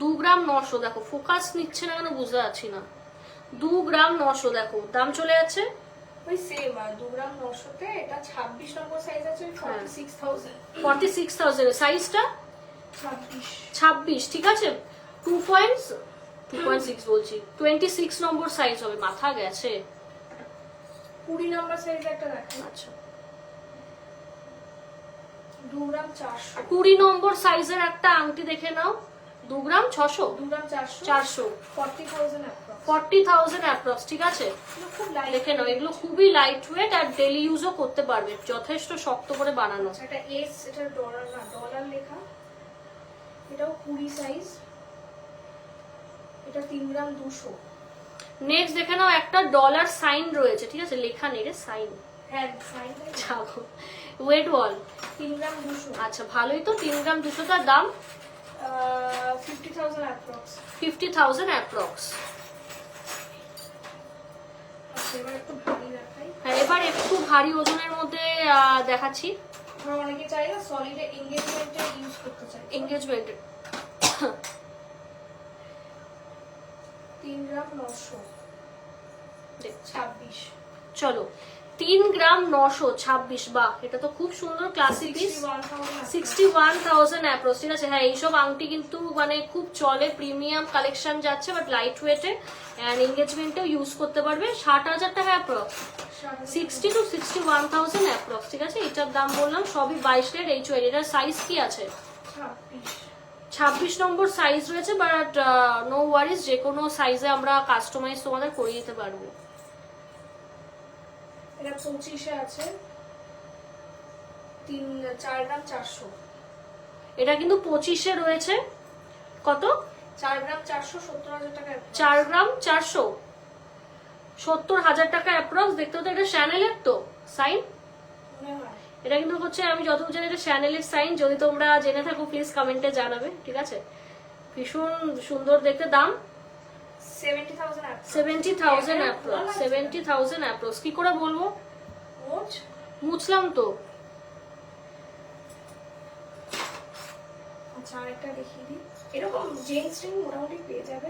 2 গ্রাম 900? দেখো ফোকাস নিচ্ছে না কেন বুঝতে পারছি না। 2 গ্রাম 900 দেখো দাম চলে যাচ্ছে ওই সেম 2 গ্রাম 900 তে এটা 26 নম্বর সাইজ আছে 46000। 46000 সাইজটা 26, ঠিক আছে। 2.6 বলছি, 26 নম্বর সাইজ হবে, মাথা গেছে। 20 নম্বর সাইজ একটা দেখো। আচ্ছা 2 গ্রাম 400। 20 নম্বর সাইজের একটা আংটি দেখে নাও, 2 গ্রাম 600, 2 গ্রাম 400, 400 40,000 40,000 অ্যাপ্রক্স, ঠিক আছে। খুব লাইট দেখে নাও, এগুলো খুবই লাইট ওয়েট আর ডেলি ইউজও করতে পারবে, যথেষ্ট শক্ত করে বানানো। এটা এস, এটা ডলার না, ডলার লেখা। এটাও 20 সাইজ, এটা 3 গ্রাম 200। নেক্সট দেখে নাও, একটা ডলার সাইন রয়েছে, ঠিক আছে, লেখা নেই রে, সাইন। হ্যাঁ সাইজ যাবো ওয়েট বল। 3 গ্রাম 200। আচ্ছা ভালোই তো, 3 গ্রাম 200, তার দাম 50,000 অ্যাপ্রক্স। 50,000 অ্যাপ্রক্স। আচ্ছা এবার একটু ভারী দেখাই। হ্যাঁ এবার একটু ভারী ওজনের মধ্যে দেখাচ্ছি। আমরা অনেকে চাই না সলিড এনগেজমেন্টে ইউজ করতে চাই। এঙ্গেজমেন্ট 3 গ্রাম 900 26। চলো 3 গ্রাম 926, বাহ এটা তো খুব সুন্দর ক্লাসিক পিস। 61,000 অ্যাপ্রক্স, ঠিক আছে। হ্যাঁ এইসব আংটি কিন্তু মানে খুব চলে, প্রিমিয়াম কালেকশন যাচ্ছে, বাট লাইট ওয়েটে অ্যান্ড এঙ্গেজমেন্টেও ইউজ করতে পারবে। 60,000 টাকা অ্যাপ্রক্স, 60 to 61,000 অ্যাপ্রক্স, ঠিক আছে। এটার দাম বললাম সবই 22 রেট এইচ ওয়াই। এটার সাইজ কি আছে? 26 নম্বর সাইজ রয়েছে, বাট নো ওয়ারিজ, যে কোনো সাইজে আমরা কাস্টমাইজ তোমাদের করিয়ে দিতে পারবো। এটা 25 এ আছে, 4 গ্রাম 400। এটা কিন্তু 25-এ রয়েছে, কত? 4 গ্রাম 400, 70,000 টাকা। 4 গ্রাম 400, 70,000 টাকা অ্যাপ্রক্স। দেখতে হতো এটা শ্যানেলের তো সাইন, মনে হয় এটা কিন্তু হচ্ছে, আমি যতটুকু জানি এটা শ্যানেলের সাইন, যদি তোমরা জেনে থাকো প্লিজ কমেন্টে জানাবে, ঠিক আছে। ভীষণ সুন্দর দেখতে। দাম 70,000 অ্যাপ্রক্স, 70,000 অ্যাপ্রক্স। কি করে বলবো, মুছলাম তো। আচ্ছা আরেকটা দেখিয়ে দিই, এরকম জেন্টস রিং মোটামুটি পেয়ে যাবে।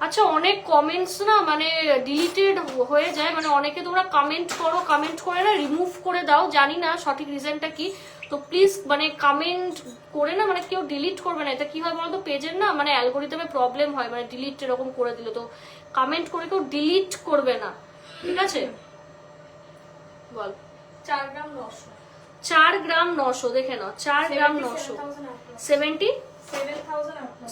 আচ্ছা অনেক কমেন্টস না মানে ডিলিটেড হয়ে যায়, মানে অনেকে তোমরা কমেন্ট করো, কমেন্ট করে না রিমুভ করে দাও, জানি না সঠিক রিজনটা কি। তো প্লিজ মানে কমেন্ট করে না, মানে কেউ ডিলিট করবে না, এটা কি হয় বলতো, পেজের না মানে অ্যালগোরিদমে প্রবলেম হয়, মানে ডিলিট এরকম করে দিল। তো কমেন্ট করে কেউ ডিলিট করবে না, ঠিক আছে। বল 4 গ্রাম 900। 4 গ্রাম 900 দেখে নাও, 4 গ্রাম 900,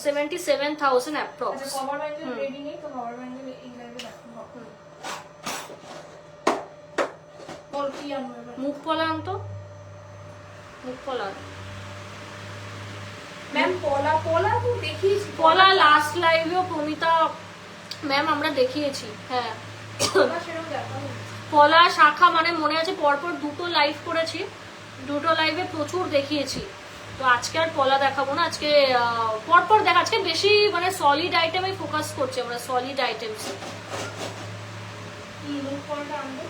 77,000 অ্যাপ্রক্স। আচ্ছা কভার ব্যান্ডেল রেডি নেই তো, কভার ব্যান্ডেল এই লাইভে দেখাবো। বল কি আনবো এবার? মুখ পলান তো, মুখ পলান। ম্যাম পলা পলা তো দেখিয়েছি, পলা লাস্ট লাইভেও প্রমিতা ম্যাম আমরা দেখিয়েছি। হ্যাঁ পলা সেরকম দেখাবো। পলা শাখা মানে মনে আছে পরপর 2টো লাইভ করেছি, 2টো লাইভে প্রচুর দেখিয়েছি। তো আজকে আর পলা দেখাবো না, আজকে পরপর দেখা, আজকে বেশি মানে সলিড আইটেমে ফোকাস করছি আমরা, সলিড আইটেমস। কি মুখ পলাটা আনবো?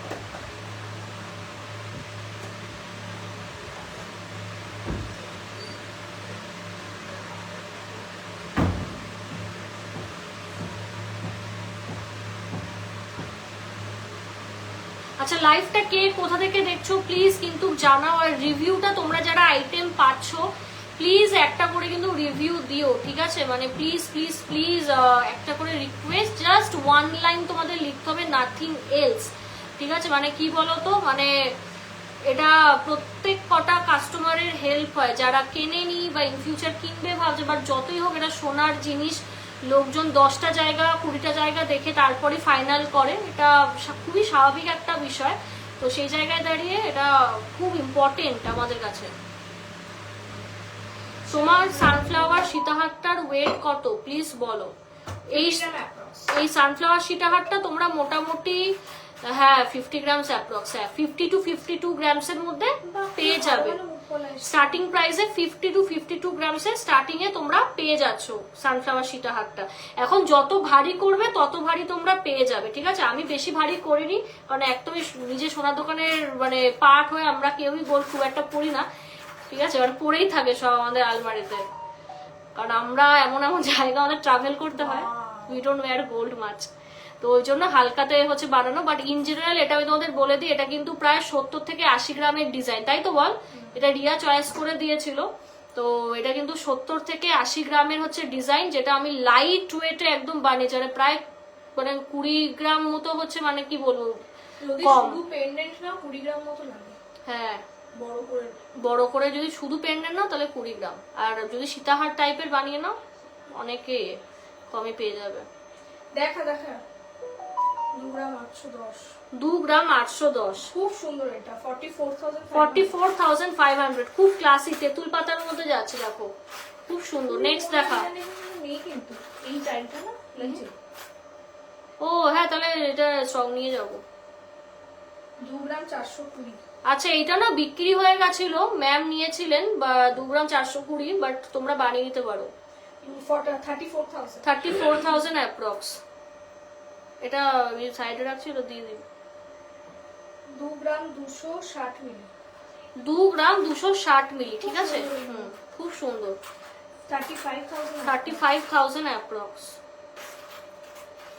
আচ্ছা লাইভটা কে কোথা থেকে দেখছো প্লিজ কিন্তু জানাও, আর রিভিউটা তোমরা যারা আইটেম পাচ্ছ প্লিজ একটা করে কিন্তু রিভিউ দিও, ঠিক আছে। মানে প্লিজ প্লিজ প্লিজ একটা করে রিকোয়েস্ট, জাস্ট 1 লাইন তোমাদের লিখতে হবে, নাথিং এলস, ঠিক আছে। মানে কি বলতো, মানে এটা প্রত্যেক কটা কাস্টমারের হেল্প হয়, যারা কেনেনি বা ইন ফিউচার কিনবে ভাবছে, বাট যতই হোক এটা সোনার জিনিস, লোকজন 10টা জায়গা 20টা জায়গা দেখে তারপরে ফাইনাল করে, এটা খুবই স্বাভাবিক একটা বিষয়। তো সেই জায়গায় দাঁড়িয়ে এটা খুব ইম্পর্টেন্ট আমাদের কাছে। তোমার সানফ্লাওয়ার সীতাহারটার ওয়েট কত প্লিজ বলো। এই 50 গ্রাম approx। এই সানফ্লাওয়ার সীতাহারটা তোমরা মোটামুটি হ্যাঁ 50 গ্রামস অ্যাপ্রক্স, হ্যাঁ 50 to 52 গ্রামস এর মধ্যে পেয়ে যাবে। স্টার্টিং প্রাইসে 50 to 52 গ্রামস এর স্টার্টিং এ তোমরা পেয়ে যাচ্ছ সানফ্লাওয়ার সীতাহারটা। এখন যত ভারী করবে তত ভারী তোমরা পেয়ে যাবে, ঠিক আছে। আমি বেশি ভারী করিনি কারণ একদমই নিজে সোনার দোকানের মানে পার্ট হয়ে আমরা কেউই গোল্ড খুব একটা পরি না, ঠিক আছে, মানে পরেই থাকে সব আমাদের আলমারিতে, কারণ আমরা এমন এমন জায়গা আমাদের ট্রাভেল করতে হয়, উই ডোন্ট ওয়্যার গোল্ড মাছ, তো ওই জন্য হালকাতে হচ্ছে বানানো। বাট ইন জেনারেল এটা আমি তোমাদের বলে দিই, এটা কিন্তু প্রায় 70 থেকে 80 গ্রামের ডিজাইন, তাই তো বল? এটা রিয়া চয়েস করে দিয়েছিল, তো এটা কিন্তু 70 থেকে 80 গ্রামের হচ্ছে ডিজাইন, যেটা আমি লাইট ওয়েটে একদম বানিয়েছি, মানে প্রায় মানে 20 গ্রাম মতো হচ্ছে, মানে কি বলবো যদি কম। শুধু পেন্ডেন্ট না 20 গ্রাম মতো লাগে, হ্যাঁ বড় করে যদি শুধু পেন্ডেন্ট নাও তাহলে 20 গ্রাম, আর যদি সীতাহার টাইপের বানিয়ে নাও অনেকে কমে পেয়ে যাবে। দেখা 2 গ্রাম 810, 2 গ্রাম 810, খুব সুন্দর। এটা 44,500, 44,500, খুব ক্লাসি, তেঁতুল পাতার মধ্যে যাচ্ছে, দেখো খুব সুন্দর। নেক্সট দেখা। নেই কিন্তু এই টাইলটা না লাগছে। ও হ্যাঁ, তাহলে এটা স্টক নিয়ে যাব। 2 গ্রাম 420। আচ্ছা, এটা না বিক্রি হয়ে গেছিল, ম্যাম নিয়েছিলেন 2 গ্রাম 420, বাট তোমরা বানিয়ে নিতে পারো। 34,000 অ্যাপ্রক্স। এটা সাইডে রাখছি, এটা দিয়ে দিই। 2 গ্রাম 260 মিলি। 2 গ্রাম 260 মিলি, ঠিক আছে, খুব সুন্দর। 35,000 অ্যাপ্রক্স।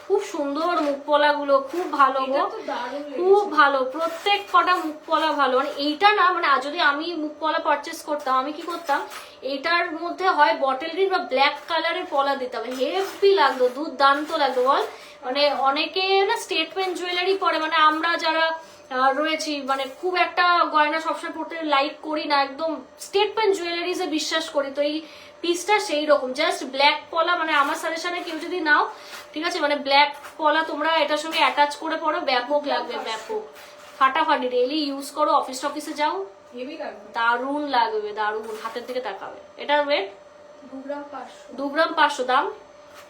খুব সুন্দর মুখপলা গুলো, খুব ভালো গো, খুব ভালো, প্রত্যেক কটা মুখপলা ভালো। মানে এইটা না, মানে যদি আমি মুখপলা পারচেস করতাম, আমি কি করতাম, এটার মধ্যে হয় বটল গ্রিন বা ব্ল্যাক কালারের পলা দিতাম, হেভি লাগতো, দুর্দান্ত লাগতো বল। মানে অনেকে না স্টেটমেন্ট জুয়েলারি পরে, মানে আমরা যারা রয়েছি মানে খুব একটা গয়না সবসময় পড়তে লাইক করি না, একদম স্টেটমেন্ট জুয়েলারিজে বিশ্বাস করি। তো এই পিসটা সেই রকম, জাস্ট ব্ল্যাক পলা, মানে আমার সাজেশনে কেউ যদি নাও, ঠিক আছে, মানে ব্ল্যাক পলা তোমরা এটার সঙ্গে অ্যাটাচ করে পড়ো, ব্যাপক লাগবে, ব্যাপক ফাটাফাটি, ডেইলি ইউজ করো, অফিসে যাও, হেভি লাগবে, দারুণ লাগবে, দারুণ, হাতের দিকে তাকাবে। এটার ওয়েট 2 গ্রাম 500, 2 গ্রাম 500, দাম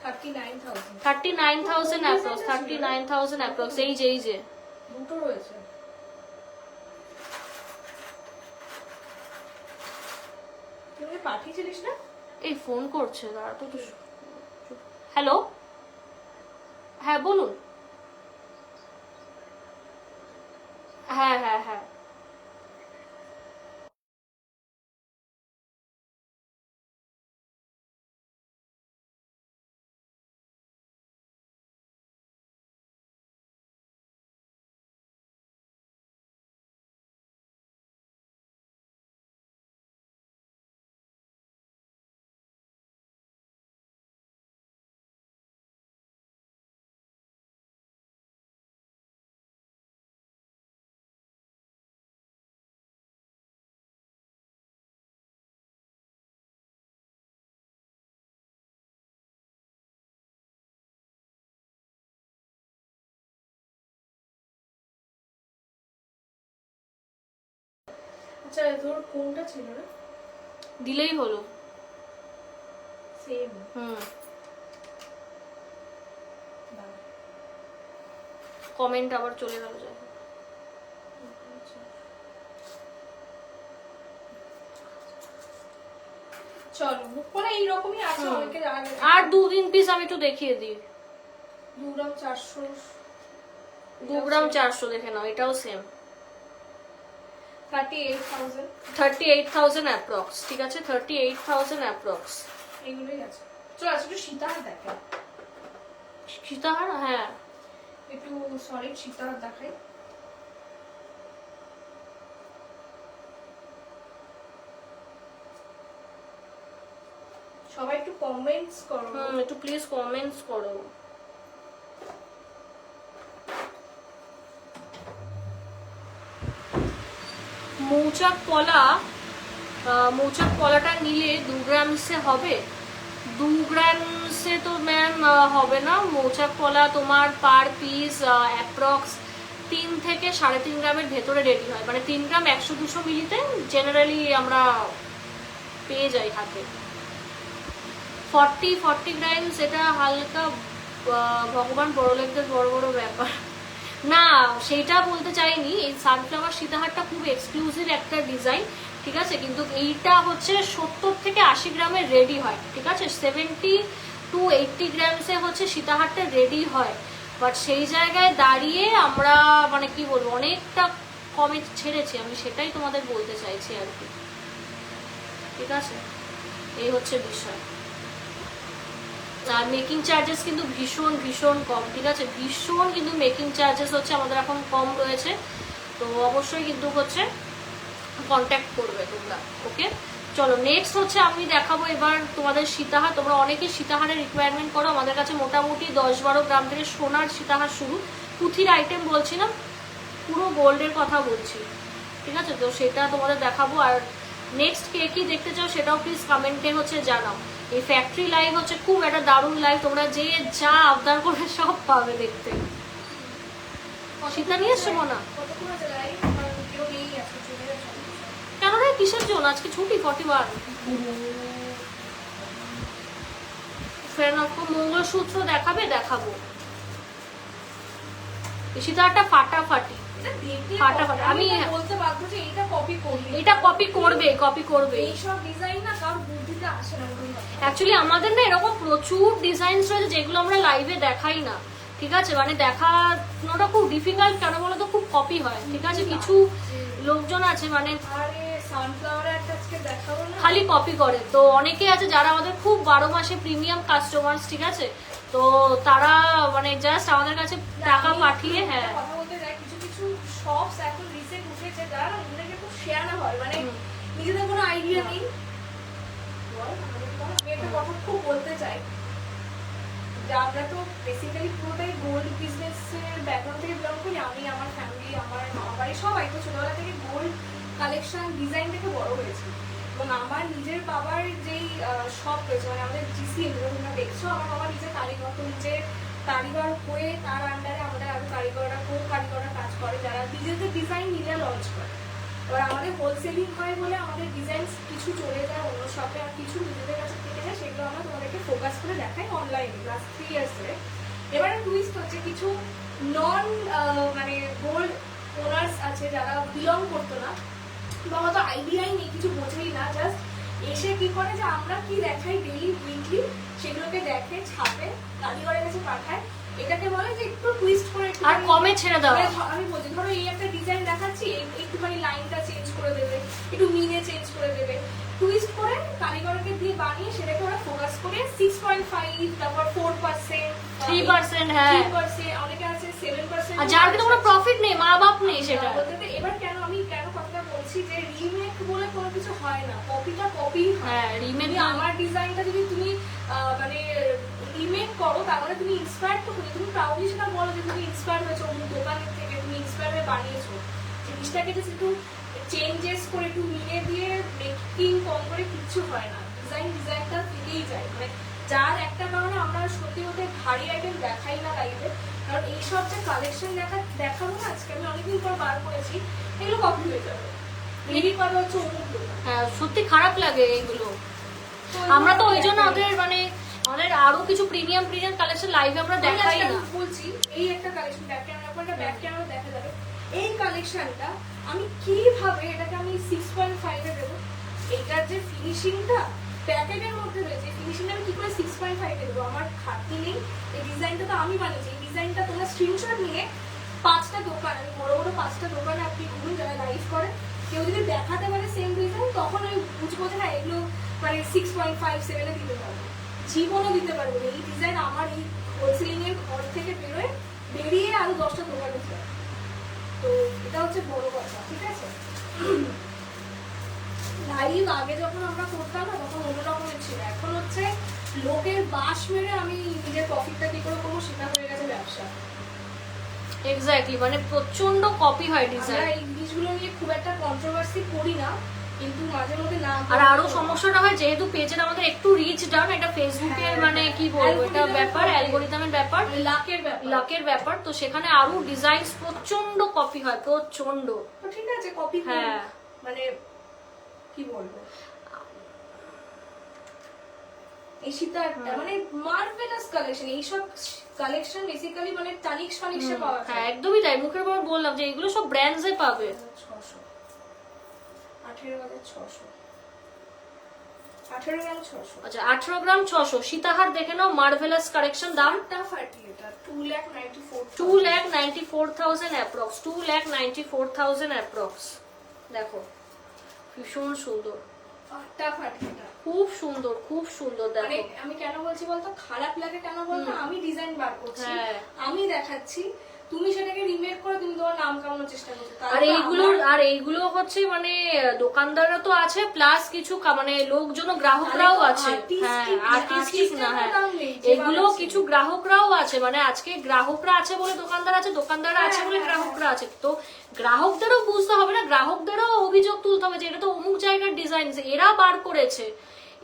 39,000 অ্যাপ্রক্স, 39,000 অ্যাপ্রক্স। এই যে দুটো রয়েছে। তুমি পাঠিয়েছিলিস না? এই ফোন করছে, দাঁড়া তো। হ্যালো, হ্যাঁ বলুন। হ্যাঁ হ্যাঁ হ্যাঁ, আচ্ছা, তোর কোনটা ছিল রে? দিলেই হলো। সেম। কমেন্ট আবার চলে গেল। চলো, মুখপলা এইরকমই আছে অনেকের। আর 2-3 পিস আমি একটু দেখিয়ে দিই। 2 গ্রাম 400, 2 গ্রাম 400 দেখে নাও, এটাও সেম। 38,000 অ্যাপ্রক্স, ঠিক আছে, 38,000 অ্যাপ্রক্স। এগুলোই আছে। চল আজকে একটু সীতাহার দেখে। সীতাহার, হ্যাঁ একটু সলিড সীতাহার দেখাই। সবাই একটু কমেন্টস করো, একটু প্লিজ কমেন্টস করো। মৌচাক কলাটা নিলে 2 গ্রামসে হবে? 2 গ্রামসে তো ম্যাম হবে না। মৌচাক কলা তোমার পার পিস অ্যাপ্রক্স 3 থেকে 3.5 গ্রামের ভেতরে রেডি হয়, মানে 3 গ্রাম 100-200 মিলিতে জেনারেলি আমরা পেয়ে যাই হাতে। 40 গ্রামস, এটা হালকা ভগবান বড়লোকদের বড় বড় ব্যাপার না, সেইটা বলতে চাইনি। এই সানফ্লাওয়ার সীতাহারটা খুব এক্সক্লুসিভ একটা ডিজাইন, ঠিক আছে, কিন্তু এইটা হচ্ছে 70 থেকে 80 গ্রামের রেডি হয়, ঠিক আছে, 70 to 80 গ্রামসে হচ্ছে সীতাহারটা রেডি হয়। বাট সেই জায়গায় দাঁড়িয়ে আমরা মানে কি বলবো অনেকটা কমে ছেড়েছি, আমি সেটাই তোমাদের বলতে চাইছি আর কি, ঠিক আছে, এই হচ্ছে বিষয়। আর মেকিং চার্জেস কিন্তু ভীষণ ভীষণ কম, ঠিক আছে, ভীষণ কিন্তু মেকিং চার্জেস হচ্ছে আমাদের এখন কম রয়েছে। তো অবশ্যই কিন্তু হচ্ছে কন্ট্যাক্ট করবে তোমরা, ওকে। চলো নেক্সট হচ্ছে আমি দেখাবো এবার তোমাদের সীতাহার। তোমরা অনেকে সীতাহারের রিকোয়ারমেন্ট করো, আমাদের কাছে মোটামুটি 10-12 গ্রাম থেকে সোনার সীতাহার শুরু, পুঁথির আইটেম বলছি না, পুরো গোল্ডের কথা বলছি, ঠিক আছে, তো সেটা তোমাদের দেখাবো। আর নেক্সট কে কি দেখতে চাও সেটাও প্লিজ কমেন্টে হচ্ছে জানাও। এই ফ্যাক্টরি লাইভ হচ্ছে খুব একটা দারুণ লাইভ, তোমরা যে যা আবদার করবে সব পাবে দেখতে। সীতা নিয়ে এসছো না কেন রে, কিসের জন্য আজকে ছুটি? 41 ফ্রেন্ড মঙ্গলসূত্র দেখাবে, দেখাবো। সীতাহারটা ফাটাফাটি ফাটাফাটি, আমি বলতে বাধ্য যে এটা কপি করবে, এটা কপি করবে এইসব ডিজাইন না কারোর বুদ্ধিতে আসে না। অ্যাকচুয়ালি আমাদের না এরকম প্রচুর ডিজাইনস রয়েছে যেগুলো আমরা লাইভে দেখাই না, ঠিক আছে, মানে দেখানোটা খুব ডিফিকাল্ট, কেন বলো তো খুব কপি হয়, ঠিক আছে, কিছু লোকজন আছে মানে খালি কপি করে। তো অনেকে আছে যারা আমাদের খুব 12 মাসে প্রিমিয়াম কাস্টমার্স, ঠিক আছে, তো তারা মানে জাস্ট আমাদের কাছে টাকা পাঠিয়ে, হ্যাঁ কথা বলতে যাই, কিছু কিছু শপস এখন রিসেন্ট উঠেছে যারা নিজেদেরকে খুব শেয়ার না হয়, মানে নিজেদের কোনো আইডিয়া নেই। আমি একটা কথা খুব বলতে চাই, যে আমরা তো বেসিক্যালি পুরোটাই গোল্ড বিজনেসের ব্যাকগ্রাউন্ড থেকে বিলং করি। আমি, আমার ফ্যামিলি, আমার মামা বাড়ি সবাই তো ছোটবেলা থেকে গোল্ড কালেকশন ডিজাইন থেকে বড় হয়েছি। এবং আমার নিজের বাবার যেই শপ রয়েছে, মানে আমাদের জিসিএম তোমরা দেখছো, আমার বাবা নিজে কারিগর, তো নিজে কারিগর হয়ে তার আন্ডারে আমাদের আরো কারিগররা কারিগররা কাজ করে, যারা নিজেদের ডিজাইন নিজে লঞ্চ করে। এবার আমাদের হোলসেলিং হয় বলে আমাদের ডিজাইন কিছু চলে যায় অন্য শপে, আর কিছু নিজেদের কাছে থেকে যায়, সেগুলো আমরা তোমাদেরকে ফোকাস করে দেখাই অনলাইনে লাস্ট 3 ইয়ার্স ধরে। এবারে টুইস্ট হচ্ছে কিছু নন মানে গোল্ড ওনার্স আছে যারা বিলং করতো না, বা হয়তো আইডিয়াই নেই, কিছু বোঝেই না, জাস্ট এসে কি করে যে আমরা কি দেখাই ডেইলি উইকলি সেগুলোকে দেখে ছাপে কারিগরের কাছে পাঠায়। এটাকে বলে যে একটু টুইস্ট করে আর কমে ছেড়ে দাও। আমি বলছি ধরো এই একটা ডিজাইন দেখাচ্ছি, একটুখানি লাইনটা চেঞ্জ করে দেবে, একটু মিনে চেঞ্জ করে দেবে, টুইস্ট করে কারিগরকে দিয়ে বানিয়ে সেটাকে ওরা ফোকাস করে 6.5, তারপর 4%, 3%, হ্যাঁ 3%, অনেকে আছে 7%। আর যার কিন্তু কোনো প্রফিট নেই, মা বাপ নেই সেটা। এবার আমি কেন কথাটা বলছি যে রিমেক বলে কোনো কিছু হয় না, কপিটা কপি হয়। হ্যাঁ রিমেক, আমার ডিজাইনটা যদি তুমি মানে রিমেক করো, তাহলে তুমি ইন্সপায়ার তো করি, তুমি প্রাউডলি সেটা বলো যে তুমি ইন্সপায়ার হয়েছো অন্য দোকানের থেকে, তুমি ইন্সপায়ার হয়ে বানিয়েছো। জিনিসটাকে জাস্ট একটু চেঞ্জেস করে একটু মিলে দিয়ে মেকিং কম করে কিচ্ছু হয় না, ডিজাইনটা থেকেই যায়। মানে যার একটা কারণে আমরা সত্যি বলতে ভারী আইটেম দেখাই না লাইভে, কারণ এইসব যে কালেকশন দেখাবো না আজকে আমি অনেকদিন পর বার করেছি, এগুলো কপি হয়ে যাবে, রেডি করা হচ্ছে অমুক দোকান। হ্যাঁ সত্যি খারাপ লাগে এইগুলো। আমরা তো ওই জন্য আমাদের আরো কিছু প্রিমিয়াম কালেকশন লাইভে আমরা দেখাই না। বলছি এই একটা collection back camera, back camera দেখা যাবে, এই কালেকশনটা আমি কিভাবে এটাকে আমি 6.5 এ দেবো, এইটার যে ফিনিশিংটা প্যাকেটের মধ্যে রয়েছে, ফিনিশিংটা আমি কি করে 6.5 এ দেবো? আমার খাটনি নেই, এই ডিজাইনটা তো আমি বানিয়েছি। এই ডিজাইনটা তোমরা স্ক্রিনশট নিয়ে 5টা দোকান, আমি বড় বড় 5টা দোকানে আপনি ঘুরুন যারা লাইভ করে, কেউ যদি দেখাতে পারে সেম ডিজাইন, তখন আমি বুঝবো যে হ্যাঁ এগুলো মানে 6.5, 7 এ দিতে পারবো, জীবনও দিতে পারবো। এই ডিজাইন আমার এই হোলসেলিং এর ঘর থেকে বেরিয়ে আরো 10টা দোকানে যায়। তো এটা হচ্ছে বড় কথা, ঠিক আছে। লাইভ আগে যখন আমরা করতাম না তখন অন্য রকমের ছিল, এখন হচ্ছে লোকের বাস মেরে আমি নিজের প্রফিটটা কি করে করবো সেটা হয়ে গেছে ব্যবসা। এক্স্যাক্টলি, মানে প্রচন্ড কপি হয় ডিজাইন। আমরা এই জিনিসগুলো নিয়ে খুব একটা কন্ট্রোভার্সি করি না, কিন্তু মাঝে মধ্যে না। আর আরো সমস্যাটা হয় যেহেতু পেজের আমাদের একটু রিচ ডাউন, এটা ফেসবুকের মানে কি বলবো, এটা ব্যাপার অ্যালগরিদমের ব্যাপার, লাকের ব্যাপার। তো সেখানে আরো ডিজাইনস প্রচন্ড কপি হয়, প্রচন্ড। ঠিক আছে কপি, হ্যাঁ মানে কি বলবো, এই সীতাহারটা মানে মার্ভেলাস কালেকশন। এইসব কালেকশন বেসিক্যালি মানে টানিক্স ফানিক্সে পাওয়া যায়। হ্যাঁ একদমই তাই, মুখের পর বললাম যে এগুলো সব ব্র্যান্ডসে পাবে। 600 18,600 18 গ্রাম 600। আচ্ছা 18 গ্রাম 600 সীতাহার দেখে নাও, মার্ভেলাস কালেকশন। দাম ফাটাফাটি, এটা 2,94,000 2,94,000 অ্যাপ্রক্স, 2,94,000 অ্যাপ্রক্স। দেখো ভীষণ সুন্দর, ফাটাফাটি, এটা খুব সুন্দর খুব সুন্দর। মানে দেখো আমি কেন বলছি বলতো, খারাপ লাগে কেন বলতো, আমি ডিজাইন বার করছি, হ্যাঁ। আমি দেখাচ্ছি, তুমি সেটাকে রিমেক করে তুমি তোমার নাম কামানোর চেষ্টা করছো। আর এইগুলো হচ্ছে মানে দোকানদাররা তো আছে, প্লাস কিছু মানে লোকজন গ্রাহকরাও আছে। হ্যাঁ আর্টিস্টিক না, হ্যাঁ এগুলো কিছু গ্রাহকরাও আছে, মানে আজকে গ্রাহকরা আছে বলে দোকানদার আছে, দোকানদাররা আছে বলে গ্রাহকরা আছে। তো গ্রাহকদেরও বুঝতে হবে না, গ্রাহকদেরও অভিযোগ তুলতে হবে যে এটা তো অমুক জায়গার ডিজাইন, এরা বার করেছে,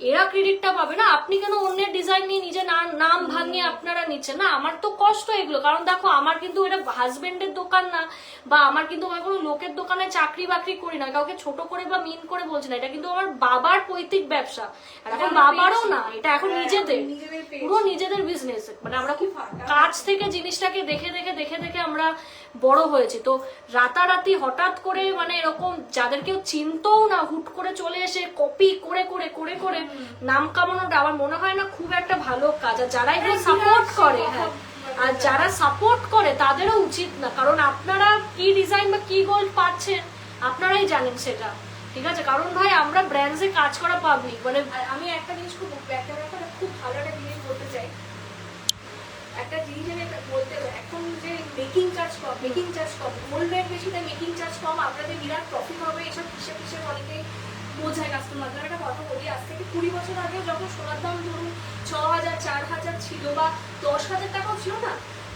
এরা ক্রেডিটটা পাবে না। আপনি কেন অন্যের ডিজাইন নিয়ে নিজে নাম ভাঙিয়ে আপনারা নিচ্ছেন না? আমার তো কষ্ট এগুলো, কারণ দেখো আমার কিন্তু এটা হাজবেন্ডের দোকান না, বা আমার কিন্তু আমি কোনো লোকের দোকানে চাকরি বাকরি করি না, কাউকে ছোট করে বা মিন করে বলছি না, এটা কিন্তু আমার বাবার পৈতৃক ব্যবসা। আর এখন বাবারও না, এটা এখন নিজেদের, পুরো নিজেদের বিজনেস। মানে আমরা খুব কাছ থেকে জিনিসটাকে দেখে দেখে দেখে দেখে আমরা বড় হয়েছি। তো রাতারাতি হঠাৎ করে মানে এরকম যাদের কেউ চিনতও না, হুট করে চলে এসে কপি করে করে করে করে নাম কামানোটা আমার মনে হয় না খুব একটা ভালো কাজ। আর যারা এগুলো সাপোর্ট করে, হ্যাঁ আর যারা সাপোর্ট করে তাদেরও উচিত না, কারণ আপনারা কি ডিজাইন বা কি গোল্ড পাচ্ছেন আপনারাই জানেন সেটা, ঠিক আছে? কারণ ভাই আমরা ব্র্যান্ডসে কাজ করা পাবলিক। মানে আমি একটা জিনিস খুব খুব ভালো একটা জিনিস বলতে চাই, একটা জিনিস আমি বলতে, এখন যে মেকিং চার্জ কম, গোল্ড রেট বেশি তাই মেকিং চার্জ কম, আপনাদের বিরাট প্রফিট হবে, এসব হিসেব অনেকেই বোঝায় কাস্টমারদের। একটা কথা বলি, আজ থেকে 20 বছর আগেও যখন সোনার দাম ধরুন 6,000 4,000 ছিল বা 10,000 টাকাও ছিল না,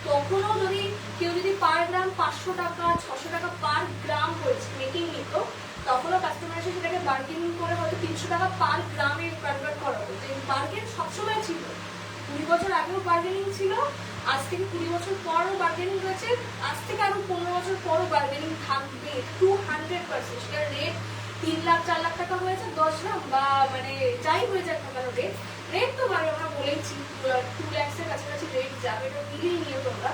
তখনও যদি কেউ যদি পার গ্রাম 500 টাকা 600 টাকা পার গ্রাম হয়েছে মেকিং নিত, তখনও কাস্টমার এসে সেটাকে বার্গেনিং করে হয়তো 300 টাকা পার গ্রামে কনভার্ট করা হতো। বার্গেন সবসময় ছিল, 20 বছর আগেও বার্গেনিং ছিল, আজ থেকে 20 বছর পরও বার্গেনিং রয়েছে, আজ থেকে আরো 15 বছর পরও বার্গেনিং থাকবে 200%। সেটা রেট 3 লাখ 4 লাখ টাকা হয়েছে 10 গ্রাম, বা মানে যাই হয়ে যাক না কেন রেট তো মানে আমরা বলেছি 2 লাখের কাছাকাছি রেট যাবে, এটা মিলিয়ে নিয়ে তোমরা।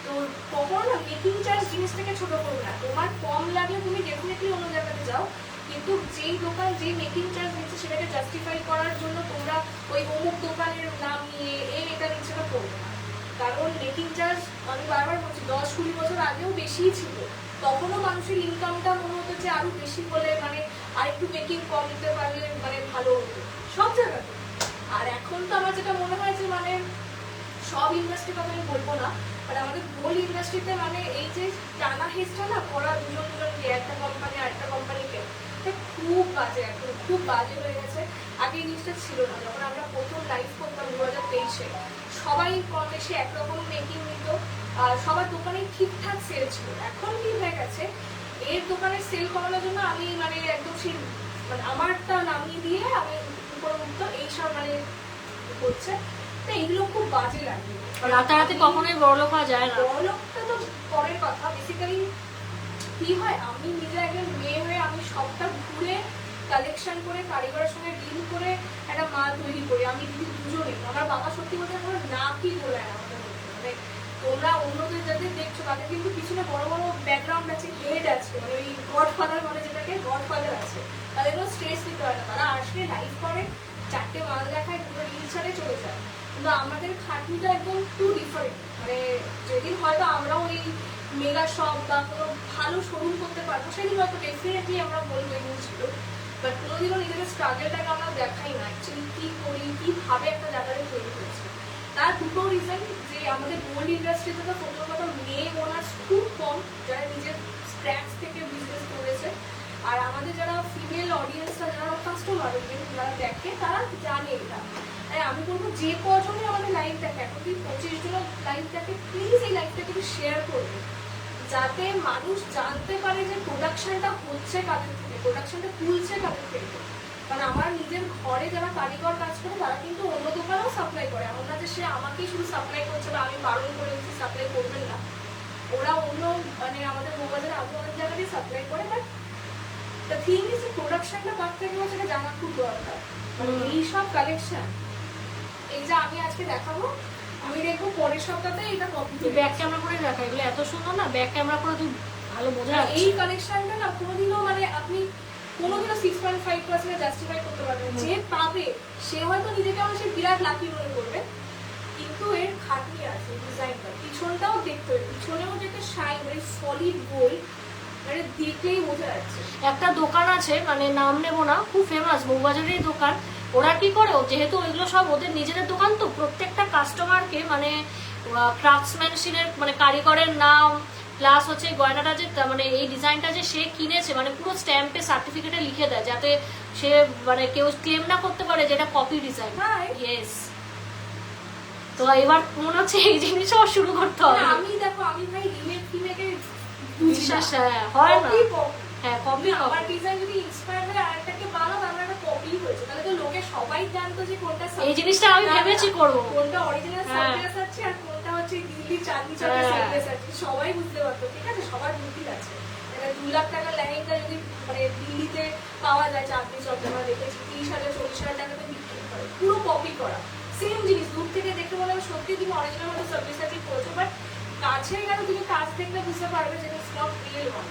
তো কখনো না মেকিং চার্জ জিনিসটাকে ছোট করবে না, তোমার কম লাগলে তুমি ডেফিনেটলি অন্য জায়গাতে যাও, কিন্তু যেই দোকান যেই মেকিং চার্জ নিচ্ছে সেটাকে জাস্টিফাই করার জন্য তোমরা ওই অমুক দোকানের নাম নিয়ে এটা নিচ্ছে না, করবে না। কারণ মেকিং চার্জ আমি বারবার বলছি 10-20 বছর আগেও বেশিই ছিল, তখনও মানুষের ইনকামটা মনে হতো যে আরো বেশি বলে, মানে আরেকটু মেকিং কম দিতে পারলে মানে ভালো হতো সব জায়গাতে। আর এখন তো আমার যেটা মনে হয় যে মানে সব ইন্ডাস্ট্রির কথা আমি বলবো না, মানে আমাদের গোল্ড ইন্ডাস্ট্রিতে মানে এই যে টানা হেসটা না করা দুজনকে, একটা কোম্পানি আর একটা কোম্পানিকে, খুব বাজে, এখন খুব বাজে হয়ে গেছে। আগে এই জিনিসটা ছিল না, যখন আমরা প্রথম লাইভ করতাম 2023-এ, সবাই কম বেশি একরকম মেকিং নিত, আর সবার দোকানে ঠিকঠাক সেল ছিল। এখন কি হয়ে গেছে, এর দোকানে সেল করানোর জন্য আমি মানে একদম সেই মানে আমারটা নামিয়ে দিয়ে আমি উপরে উঠতো, এইসব মানে করছে। তো এইগুলো খুব বাজে লাগে, রাতারাতি কখনোই বড়লোক হওয়া যায় না। বড়লোকটা তো পরের কথা, বেসিক্যালি কি হয়, আমি নিজে একজন মেয়ে হয়ে আমি সবটা ঘুরে কালেকশন করে কারিগরের সঙ্গে ডিল করে একটা মাল তৈরি করি, আমি দিদি দুজনে। আমার বাবা সত্যি বলতে আমার না কি বলে আমাদের মধ্যে, মানে তোমরা অন্যদের যাদের দেখছো তাদের কিন্তু পিছনে বড় বড় ব্যাকগ্রাউন্ড আছে, হেড আছে, মানে ওই গডফাদার মানে যেটাকে গডফাদার আছে, তাদের কোনো স্ট্রেস নিতে হয় না, তারা আসলে লাইভ করে, 4টে মাল দেখায়, দুটো রিল ছাড়ে চলে যায়। কিন্তু আমাদের খাটনিটা একদম টু ডিফারেন্ট, মানে যেদিন হয়তো আমরা ওই মেগা শপ বা কোনো ভালো শোরুম করতে পারবো সেদিন হয়তো ডেফিনেটলি আমরা বলবো এগুলো ছিল, বাট কোনোদিনও নিজেদের স্ট্রাগলটাকে আমরা দেখাই না অ্যাকচুয়ালি কী করি, কীভাবে একটা জায়গায় তৈরি হয়েছে। তার দুটো রিজন, যে আমাদের গোল্ড ইন্ডাস্ট্রিতে তো প্রথম কথা মেয়ে ওনার্স খুব কম যারা নিজের স্ক্র্যাচ থেকে বিজনেস করেছে, আর আমাদের যারা ফিমেল অডিয়েন্সরা, যারা কাস্টমার যারা দেখে তারা জানে এটা। তাই আমি বলবো যে কজনে আমাদের লাইভ দেখে, এখন যদি 25 জন লাইভ দেখে, প্লিজ এই লাইভটাকে একটু শেয়ার করবে, যাতে মানুষ জানতে পারে যে প্রোডাকশনটা হচ্ছে কাদের থেকে, প্রোডাকশনটা তুলছে কাদের থেকে। কারণ আমার নিজের ঘরে যারা কারিগর কাজ করে তারা কিন্তু অন্য দোকানেও সাপ্লাই করে, এমন না যে সে আমাকেই শুধু সাপ্লাই করছে বা আমি বারণ করে দিচ্ছি সাপ্লাই করবেন না, ওরা অন্য মানে আমাদের মোবাইলের আরো অনেক জায়গাতেই সাপ্লাই করে। বাট দ্য থিং ইজ প্রোডাকশনটা কার থেকে হচ্ছে সেটা জানা খুব দরকার। মানে এইসব কালেকশন এই যে আমি আজকে দেখাবো, আমি দেখবো পরের সপ্তাহে এটা কপি তুই ব্যাক ক্যামেরা করে রাখা, এগুলো এত সুন্দর না, ব্যাক ক্যামেরা করে তুই ভালো বোঝা যাচ্ছে। এই কালেকশনটা না কোনোদিনও মানে আপনি কোনোদিনও 6.5% জাস্টিফাই করতে পারবেন না। যে পাবে সে হয়তো নিজেকে আমার সে বিরাট লাকি মনে করবে, কিন্তু এর খাটনি আছে ডিজাইনটা, পিছনটাও দেখতে হবে, পিছনেও যেটা শাইন মানে সলিড গোল্ড, মানে দেখলেই বোঝা যাচ্ছে। একটা দোকান আছে, মানে নাম নেবো না, খুব ফেমাস বউবাজারের দোকান। ওরা কি করে, যেহেতু ওইগুলো সব ওদের নিজেদের দোকান, তো প্রত্যেকটা কাস্টমারকে মানে ক্রাফটসম্যানশিপের মানে কারিগরের নাম প্লাস হচ্ছে গয়নাটা যে মানে এই ডিজাইনটা যে সে কিনেছে মানে পুরো স্ট্যাম্পে সার্টিফিকেটে লিখে দেয়, যাতে সে মানে কেউ ক্লেম না করতে পারে যেটা কপি ডিজাইন। ইয়েস, তো এবার মনে হচ্ছে এই জিনিসও শুরু করতে হবে। আমি দেখো, আমি ভাই রিমেক ফিমেকের বিশ্বাস হয় না। হ্যাঁ, কপি আমার ডিজাইন যদি ইন্সপায়ার হয়ে আরেকটাকে বানাও, তাহলে একটা কপি হয়েছে, তাহলে তো লোকে সবাই জানতো যে কোনটা এই জিনিসটা আমি ভেবেছি করব, কোনটা অরিজিনাল সার্ভিস আছে আর কোনটা হচ্ছে দিল্লি চাঁদনি চকের সার্ভিস আছে, সবাই বুঝতে পারতো। ঠিক আছে, সবার বুদ্ধি আছে। এটা 2 লাখ টাকার লেহেঙ্গা যদি মানে দিল্লিতে পাওয়া যায় চাঁদনি চকে, আমরা দেখেছি 30,000 40,000 টাকাতে বিক্রি করে, পুরো কপি করা সেম জিনিস। দূর থেকে দেখতে বলে সত্যি তুমি অরিজিনাল হয়তো সার্ভিস আছে করেছো, বাট কাছে গেলে তুমি কাজ দেখলে বুঝতে পারবে যে ইটস নট রিয়েল ওয়ান।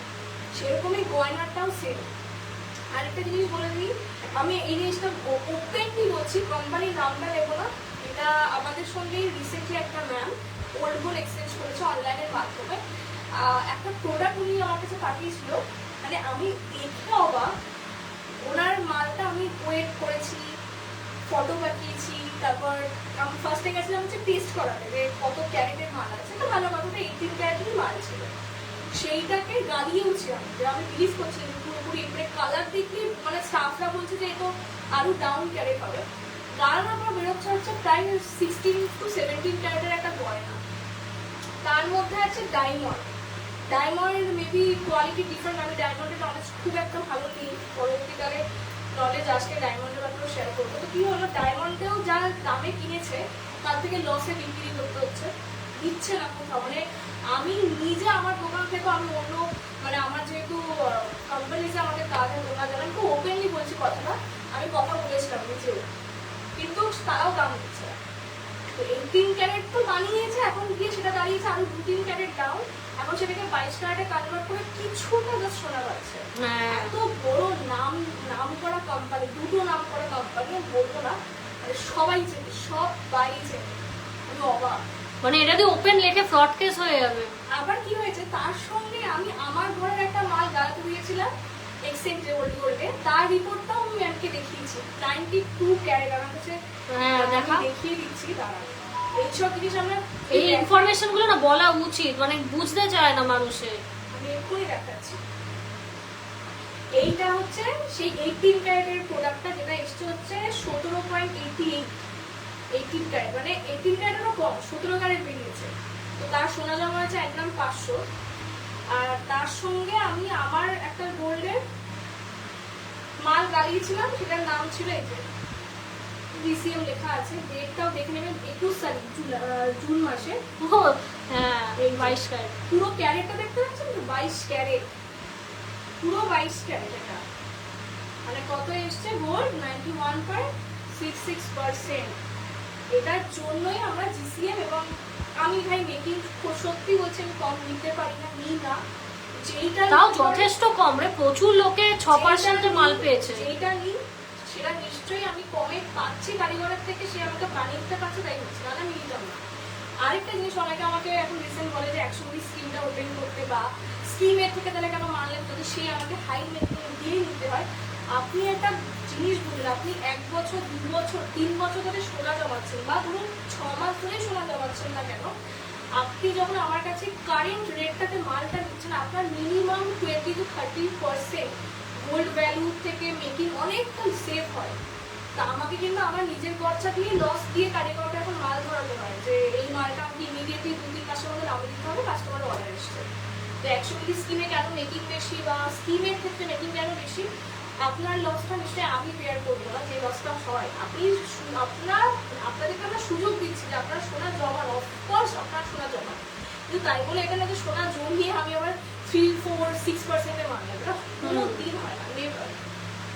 সেরকমই গয়নাটাও সেম। আরেকটা জিনিস বলে দিই, আমি এই জিনিসটা ওপেনলি বলছি, কোম্পানির নামটা নেবো না, এটা আমাদের সঙ্গে রিসেন্টলি একটা ম্যাম ওল্ড গোল্ড এক্সচেঞ্জ করেছে অনলাইনের মাধ্যমে। একটা প্রোডাক্ট উনি আমার কাছে পাঠিয়েছিল, মানে আমি দেখে অবাক। ওনার মালটা আমি ওয়েট করেছি, ফটো পাঠিয়েছি, তারপর আমি ফার্স্টে গেছিলাম হচ্ছে টেস্ট করাতে যে কত ক্যারেটের মাল আছে, তো ভালো কথাটা 18 ক্যারেটেরই মাল ছিল। সেইটাকে গালিয়েওছি আমি, যে আমি বিলিভ করছি পুরোপুরি, মানে কালার দেখলে মানে স্টাফরা বলছে যে এতো আরো ডাউন ক্যারেট হবে। কারণ আমার বেরোচ্ছে হচ্ছে প্রায় 16 to 17 ক্যারেটের একটা গয়না, তার মধ্যে আছে diamond. Diamond maybe quality different, আমি ডায়মন্ডের নলেজ খুব একটা ভালো নেই, পরবর্তীকালে নলেজ আসলে ডায়মন্ডের ব্যাপারে শেয়ার করবো। তো কি হলো, ডায়মন্ডেও যা দামে কিনেছে তার থেকে লসে বিক্রি করতে হচ্ছে, দিচ্ছে না কোথাও। মানে আমি নিজে আমার দোকান থেকে, আমি অন্য মানে আমার যেহেতু কোম্পানিতে আমাদের কাজের দোকান যারা, আমি খুব ওপেনলি বলছি কথাটা, আমি কথা বলেছিলাম নিজেও, কিন্তু তারাও দাম দিচ্ছে না। তো 18 ক্যারেট তো বানিয়েছে, এখন গিয়ে সেটা দাঁড়িয়েছে আরো 2-3 ক্যারেট ডাউন, এখন সেটাকে 22 ক্যারেটে কনভার্ট করে কিছুটা জাস্ট শোনা যাচ্ছে। এত বড় নাম করা কোম্পানি, দুটো নাম করা কোম্পানি, বলবো না মানে সবাই চেনে, সবাই চেনে, আমি অবাক। মানে এটা দিয়ে ওপেন লেখে ফ্রড কেস হয়ে যাবে। আবার কি হয়েছে, তার সঙ্গে আমি আমার ঘরের একটা মাল গালাতে দিয়েছিলাম এক্সচেঞ্জে ওল্ড গোল্ডে, তার রিপোর্টটাও আমি ম্যামকে দেখিয়েছি, 92 ক্যারেট। আমার কাছে দেখিয়ে দিচ্ছি, দাঁড়ান। এইসব জিনিস আমরা, এই ইনফরমেশন গুলো না বলা উচিত, মানে বুঝতে চায় না মানুষে। আমি এক্ষুনি দেখাচ্ছি। এইটা হচ্ছে সেই 18 ক্যারেটের প্রোডাক্টটা, যেটা এসছে হচ্ছে 17.88, 18 ক্যারেট, মানে 18 ক্যারেটেরও কম, 17 ক্যারেট বেরিয়েছে। তো তার সোনা জমা হয়েছে 1 গ্রাম 500। আর তার সঙ্গে আমি আমার একটা গোল্ডের মাল গালিয়েছিলাম, সেটার নাম ছিল এই যে ডিসিএম লেখা আছে, ডেটটাও দেখে নেবেন, 21 তারিখ জুন মাসে। ও হ্যাঁ, এই 22 ক্যারেট, পুরো ক্যারেটটা দেখতে পাচ্ছেন তো, 22 ক্যারেট, পুরো 22 ক্যারেট। এটা মানে কত এসছে, গোল্ড 91.66%। এটার জন্যই আমরা জিসিএম, এবং আমি ভাই মেকিং সত্যি বলছি আমি কম নিতে পারি না, নিই না। যেইটা তাও যথেষ্ট কম রে, প্রচুর লোকে 6% মাল পেয়েছে। যেটা নিই সেটা নিশ্চয়ই আমি কমে পাচ্ছি কারিগরের থেকে, সে আমাকে বানিয়ে দিতে পারছে, তাই হচ্ছে, নাহলে আমি নিতাম না। আরেকটা জিনিস, অনেকে আমাকে এখন রিসেন্ট বলে যে 120 স্কিমটা ওপেন করতে, বা স্কিমের থেকে তাহলে কেন মানলেন, যদি সে আমাকে হাই মেকিং দিয়ে নিতে হয়। আপনি একটা জিনিস বুঝলেন, আপনি 1 বছর 2 বছর 3 বছর ধরে সোনা জমাচ্ছেন, বা ধরুন 6 মাস ধরে সোনা জমাচ্ছেন না কেন, আপনি যখন আমার কাছে কারেন্ট রেটটাতে মালটা নিচ্ছেন, আপনার মিনিমাম 20 to 30% গোল্ড ভ্যালু থেকে মেকিং অনেকটা সেভ হয়। তা আমাকে কিন্তু আমার নিজের খরচা দিয়ে লস দিয়ে কারিগরটা এখন মাল ধরাতে হয়, যে এই মালটা আমাকে ইমিডিয়েটলি 2-3 মাসের মধ্যে নামিয়ে দিতে হবে, কাস্টমারের অর্ডার এসছে। তো 120 স্কিমে কেন মেকিং বেশি, বা স্কিমের ক্ষেত্রে মেকিং কেন বেশি, আপনার লসটা নিশ্চয়ই আমি বেয়ার করবো না, যে লসটা হয়। আপনাদেরকে আমরা সুযোগ দিচ্ছি যে আপনারা সোনা জমান, অফকোর্স আপনারা সোনা জমান, কিন্তু তাই বলে এটা না যে সোনা জমিয়ে আমি আবার 3-4-6% মাল লাগবে, কোনো দিন হয় না, নেভার।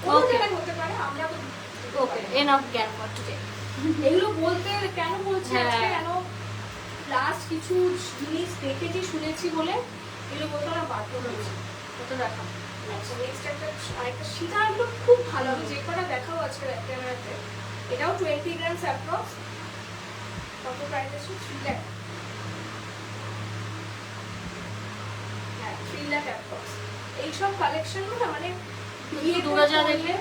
কোনো জায়গায় হতে পারে, আমরা তো ওকে, এনাফ জ্ঞান ফর টুডে। এগুলো বলতে কেন বলছি হ্যাঁ। আজকে, কেন লাস্ট কিছু জিনিস দেখেছি শুনেছি বলে এগুলো বলতে আমরা বাধ্য হয়েছি। ওটা দেখা। আচ্ছা নেক্সট আরেকটা সীতাহারগুলো খুব ভালো, আমি যে কটা দেখাবো আজকে ক্যামেরাতে, এটাও 20 গ্রামস অ্যাপ্রক্স। কত প্রাইস আছে? 3 লাখ। হ্যাঁ 3 লাখ অ্যাপ্রক্স। এইসব কালেকশনগুলো না মানে বিয়ে দূরে যা দেখলে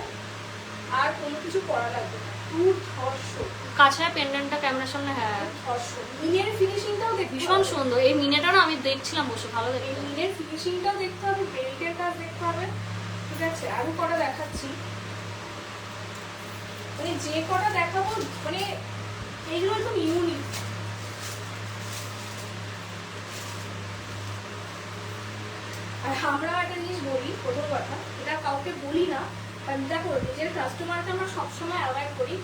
আর কোনো কিছু করা লাগবে না, দুর্ধর্ষ কাছে পেন্ডেন্টটা ক্যামেরার সামনে। হ্যাঁ দুর্ধর্ষ। মিনের ফিনিশিংটাও দেখতে ভীষণ হবে। সুন্দর এই মিনেটা না, আমি দেখছিলাম বসে, ভালো এই দেখতে। মিনের ফিনিশিংটাও দেখতে হবে, বেল্টের কাজ দেখতে হবে। ঠিক আছে, আরো কটা দেখাচ্ছি, মানে যে কটা দেখাবো মানে এইগুলো একদম ইউনিক। আর আমরা একটা জিনিস বলি, প্রথম কথা এটা কাউকে বলি না, কারণ দেখো নিজের কাস্টমারকে আমরা সবসময় অ্যাভয়েড করি,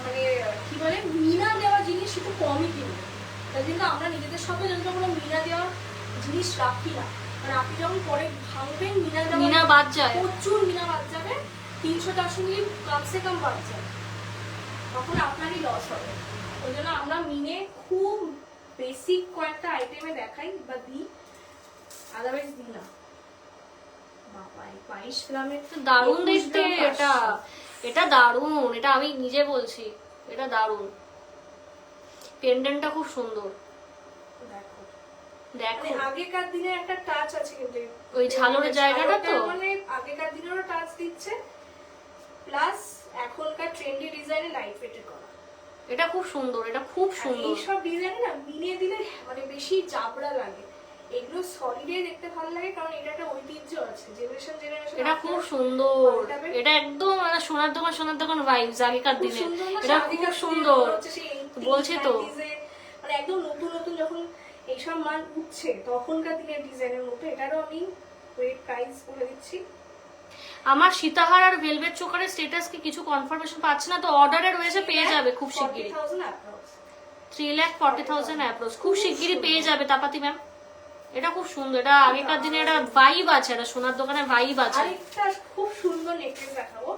মানে কি বলে মিনা দেওয়া জিনিস একটু কমই কিনবো। তাই কিন্তু আমরা নিজেদের শপে যখন কোনো মিনা দেওয়ার জিনিস রাখি না, কারণ আপনি যখন পরে ভাঙবেন মিনা দেওয়া মিনা বাদ যায়। প্রচুর মিনা বাদ যাবে, 300-400 মিলি কমসে কম বাদ যাবে, তখন আপনারই লস হবে। ওই জন্য আমরা মিনে খুব বেসিক কয়েকটা আইটেমে দেখাই বা দিই, আদারওয়াইজ দিই না। বাবা 22 গ্রামের দারুণ দেখতে এটা, এটা দারুণ, এটা আমি নিজে বলছি, এটা দারুণ। পেন্ডেন্টটা খুব সুন্দর, দেখো দেখো মানে আগেকার দিনের একটা টাচ আছে কিন্তু ওই ঝালরের জায়গাটা তো মানে আগেকার দিনেরও টাচ দিচ্ছে, প্লাস এখনকার ট্রেন্ডি ডিজাইনে লাইট ওয়েটেড করা। এটা খুব সুন্দর, এটা খুব আর সুন্দর। এইসব ডিজাইন না মিলিয়ে দিলে মানে বেশি জাবড়া লাগে, এগুলো সলিডে দেখতে ভালো লাগে, কারণ এটা একটা ঐতিহ্য আছে, জেনারেশন জেনারেশন। এটা খুব সুন্দর, এটা একদম মানে সোনার দোকান ভাইবস আগেকার দিনে। এটা খুব সুন্দর বলছি তো, মানে একদম নতুন নতুন যখন এইসব মাল উঠছে তখনকার দিনের ডিজাইনের মতো। এটারও আমি ওয়েট প্রাইস বলে দিচ্ছি। আমার সীতাহার আর ভেলভেট চোকারের স্ট্যাটাস কি কিছু কনফার্মেশন পাচ্ছি না, তো অর্ডারে রয়েছে, পেয়ে যাবে খুব শিগগিরই। 3,40,000 অ্যাপ্রক্স, খুব শিগগিরই পেয়ে যাবে তাপাতি ম্যাম। এটা খুব সুন্দর, এটা আগেকার দিনে একটা ভাইব আছে, এটা সোনার দোকানে ভাইব আছে। আরেকটা খুব সুন্দর নেকলেস দেখাবো,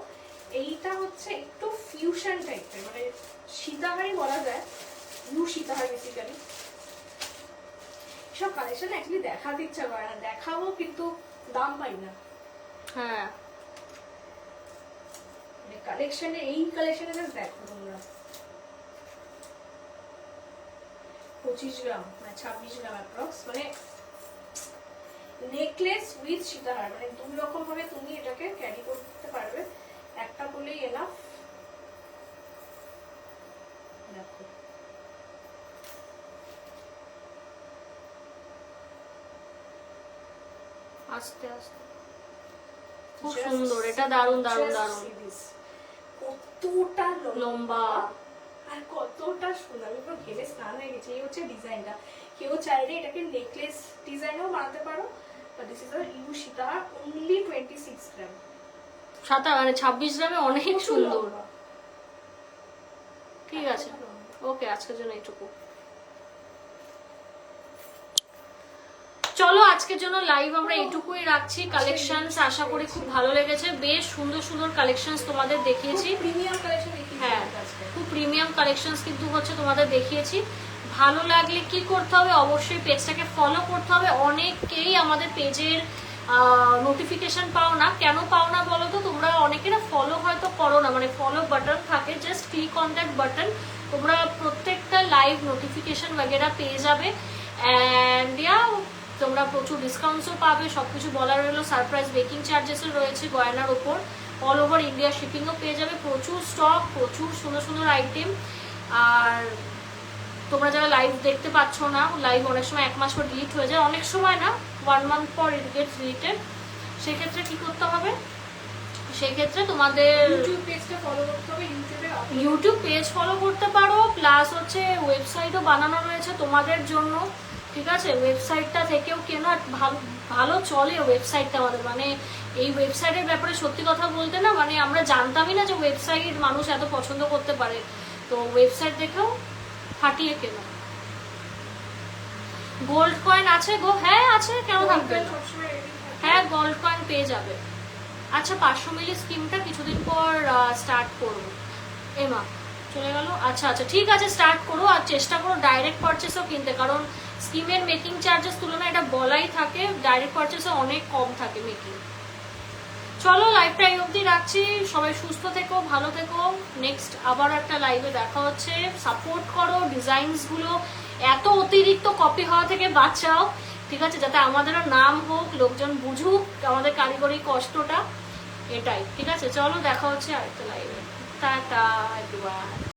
এইটা হচ্ছে একটু ফিউশন টাইপের, মানে সীতাহারই বলা যায়, ব্লু সীতাহার বেসিক্যালি। সব কালেকশন অ্যাকচুয়ালি দেখাতে ইচ্ছা করে না, দেখাবো কিন্তু দাম পাই না। হ্যাঁ কালেকশনে এই কালেকশনে জাস্ট দেখো তোমরা, 25 গ্রাম মানে 26 গ্রাম অ্যাপ্রক্স, মানে নেকলেস উইথ সীতাহার, মানে দুই রকম ভাবে তুমি এটাকে ক্যারি করতে পারবে, একটা বলেই এনাফ। দেখো আস্তে আস্তে খুব সুন্দর, এটা দারুণ দারুণ দারুণ। কতটা লম্বা আর কতটা সুন্দর, আমি পুরো ঘেমে স্নান হয়ে গেছে। এই হচ্ছে ডিজাইনটা, কেউ চাইলে এটাকে নেকলেস ডিজাইনও বানাতে পারো, but this is a you sitahar, only 26 gram. মানে 26 গ্রামে অনেক সুন্দর। ঠিক আছে, ওকে, আজকের জন্য এইটুকু। চলো আজকের জন্য লাইভ আমরা এইটুকুই রাখছি। কালেকশনস আশা করি খুব ভালো লেগেছে, বেশ সুন্দর সুন্দর কালেকশনস তোমাদের দেখিয়েছি। প্রিমিয়াম কালেকশন হ্যাঁ খুব প্রিমিয়াম কালেকশনস কিন্তু হচ্ছে তোমাদের দেখিয়েছি। ভালো লাগলে কি করতে হবে, অবশ্যই পেজটাকে ফলো করতে হবে। অনেকেই আমাদের পেজের নোটিফিকেশন পাও না, কেন পাও না বলো তো? তোমরা অনেকেরা ফলো হয়তো করো না, মানে ফলো বাটন থাকে, just click on that button, তোমরা প্রত্যেকটা লাইভ নোটিফিকেশন वगैरह পেয়ে যাবে। অ্যান্ড তোমরা প্রচুর ডিসকাউন্টসও পাবে, সবকিছু বলা রইলো। সারপ্রাইজ বেকিং চার্জেসও রয়েছে গয়নার ওপর, অল ওভার ইন্ডিয়া শিপিংও পেয়ে যাবে। প্রচুর স্টক, প্রচুর সুন্দর সুন্দর আইটেম। আর তোমরা যারা লাইভ দেখতে পাচ্ছ না, লাইভ অনেক সময় 1 মাস পর ডিলিট হয়ে যায়, অনেক সময় না 1 মান্থ পর ইট গেটস ডিলিটেড। সেক্ষেত্রে কি করতে হবে? সেক্ষেত্রে তোমাদের ইউটিউব পেজটা ফলো করতে হবে, ইউটিউব পেজ ফলো করতে পারো, প্লাস হচ্ছে ওয়েবসাইটও বানানো রয়েছে তোমাদের জন্য। ঠিক আছে, ওয়েবসাইটটা থেকেও কেনা ভালো চলে ওয়েবসাইটটা আমাদের। মানে এই ওয়েবসাইটের ব্যাপারে সত্যি কথা বলতে না, মানে আমরা জানতামই না যে ওয়েবসাইট মানুষ এত পছন্দ করতে পারে। তো ওয়েবসাইট দেখেও ফাটিয়ে কেনা। গোল্ড কয়েন আছে গো? হ্যাঁ আছে, কেন থাকবে না? হ্যাঁ গোল্ড কয়েন পেয়ে যাবে। আচ্ছা 500 মিলি স্কিমটা কিছুদিন পর স্টার্ট করবো। এমা চলে গেল। আচ্ছা আচ্ছা ঠিক আছে, স্টার্ট করো আর চেষ্টা করো ডাইরেক্ট পারচেসও কিনতে, কারণ স্কিমের মেকিং চার্জেস তুলনায় এটা বলাই থাকে, ডাইরেক্ট পারচেসে অনেক কম থাকে মেকিং। চলো লাইভটা এই অবধি রাখছি, সবাই সুস্থ থেকো, ভালো থেকো, নেক্সট আবার একটা লাইভে দেখা হচ্ছে। সাপোর্ট করো, ডিজাইনসগুলো এত অতিরিক্ত কপি হওয়া থেকে বাঁচাও, ঠিক আছে, যাতে আমাদেরও নাম হোক, লোকজন বুঝুক আমাদের কারিগরি কষ্টটা, এটাই ঠিক আছে। চলো দেখা হচ্ছে আরেকটা লাইভে, টাটা এভরিওয়ান।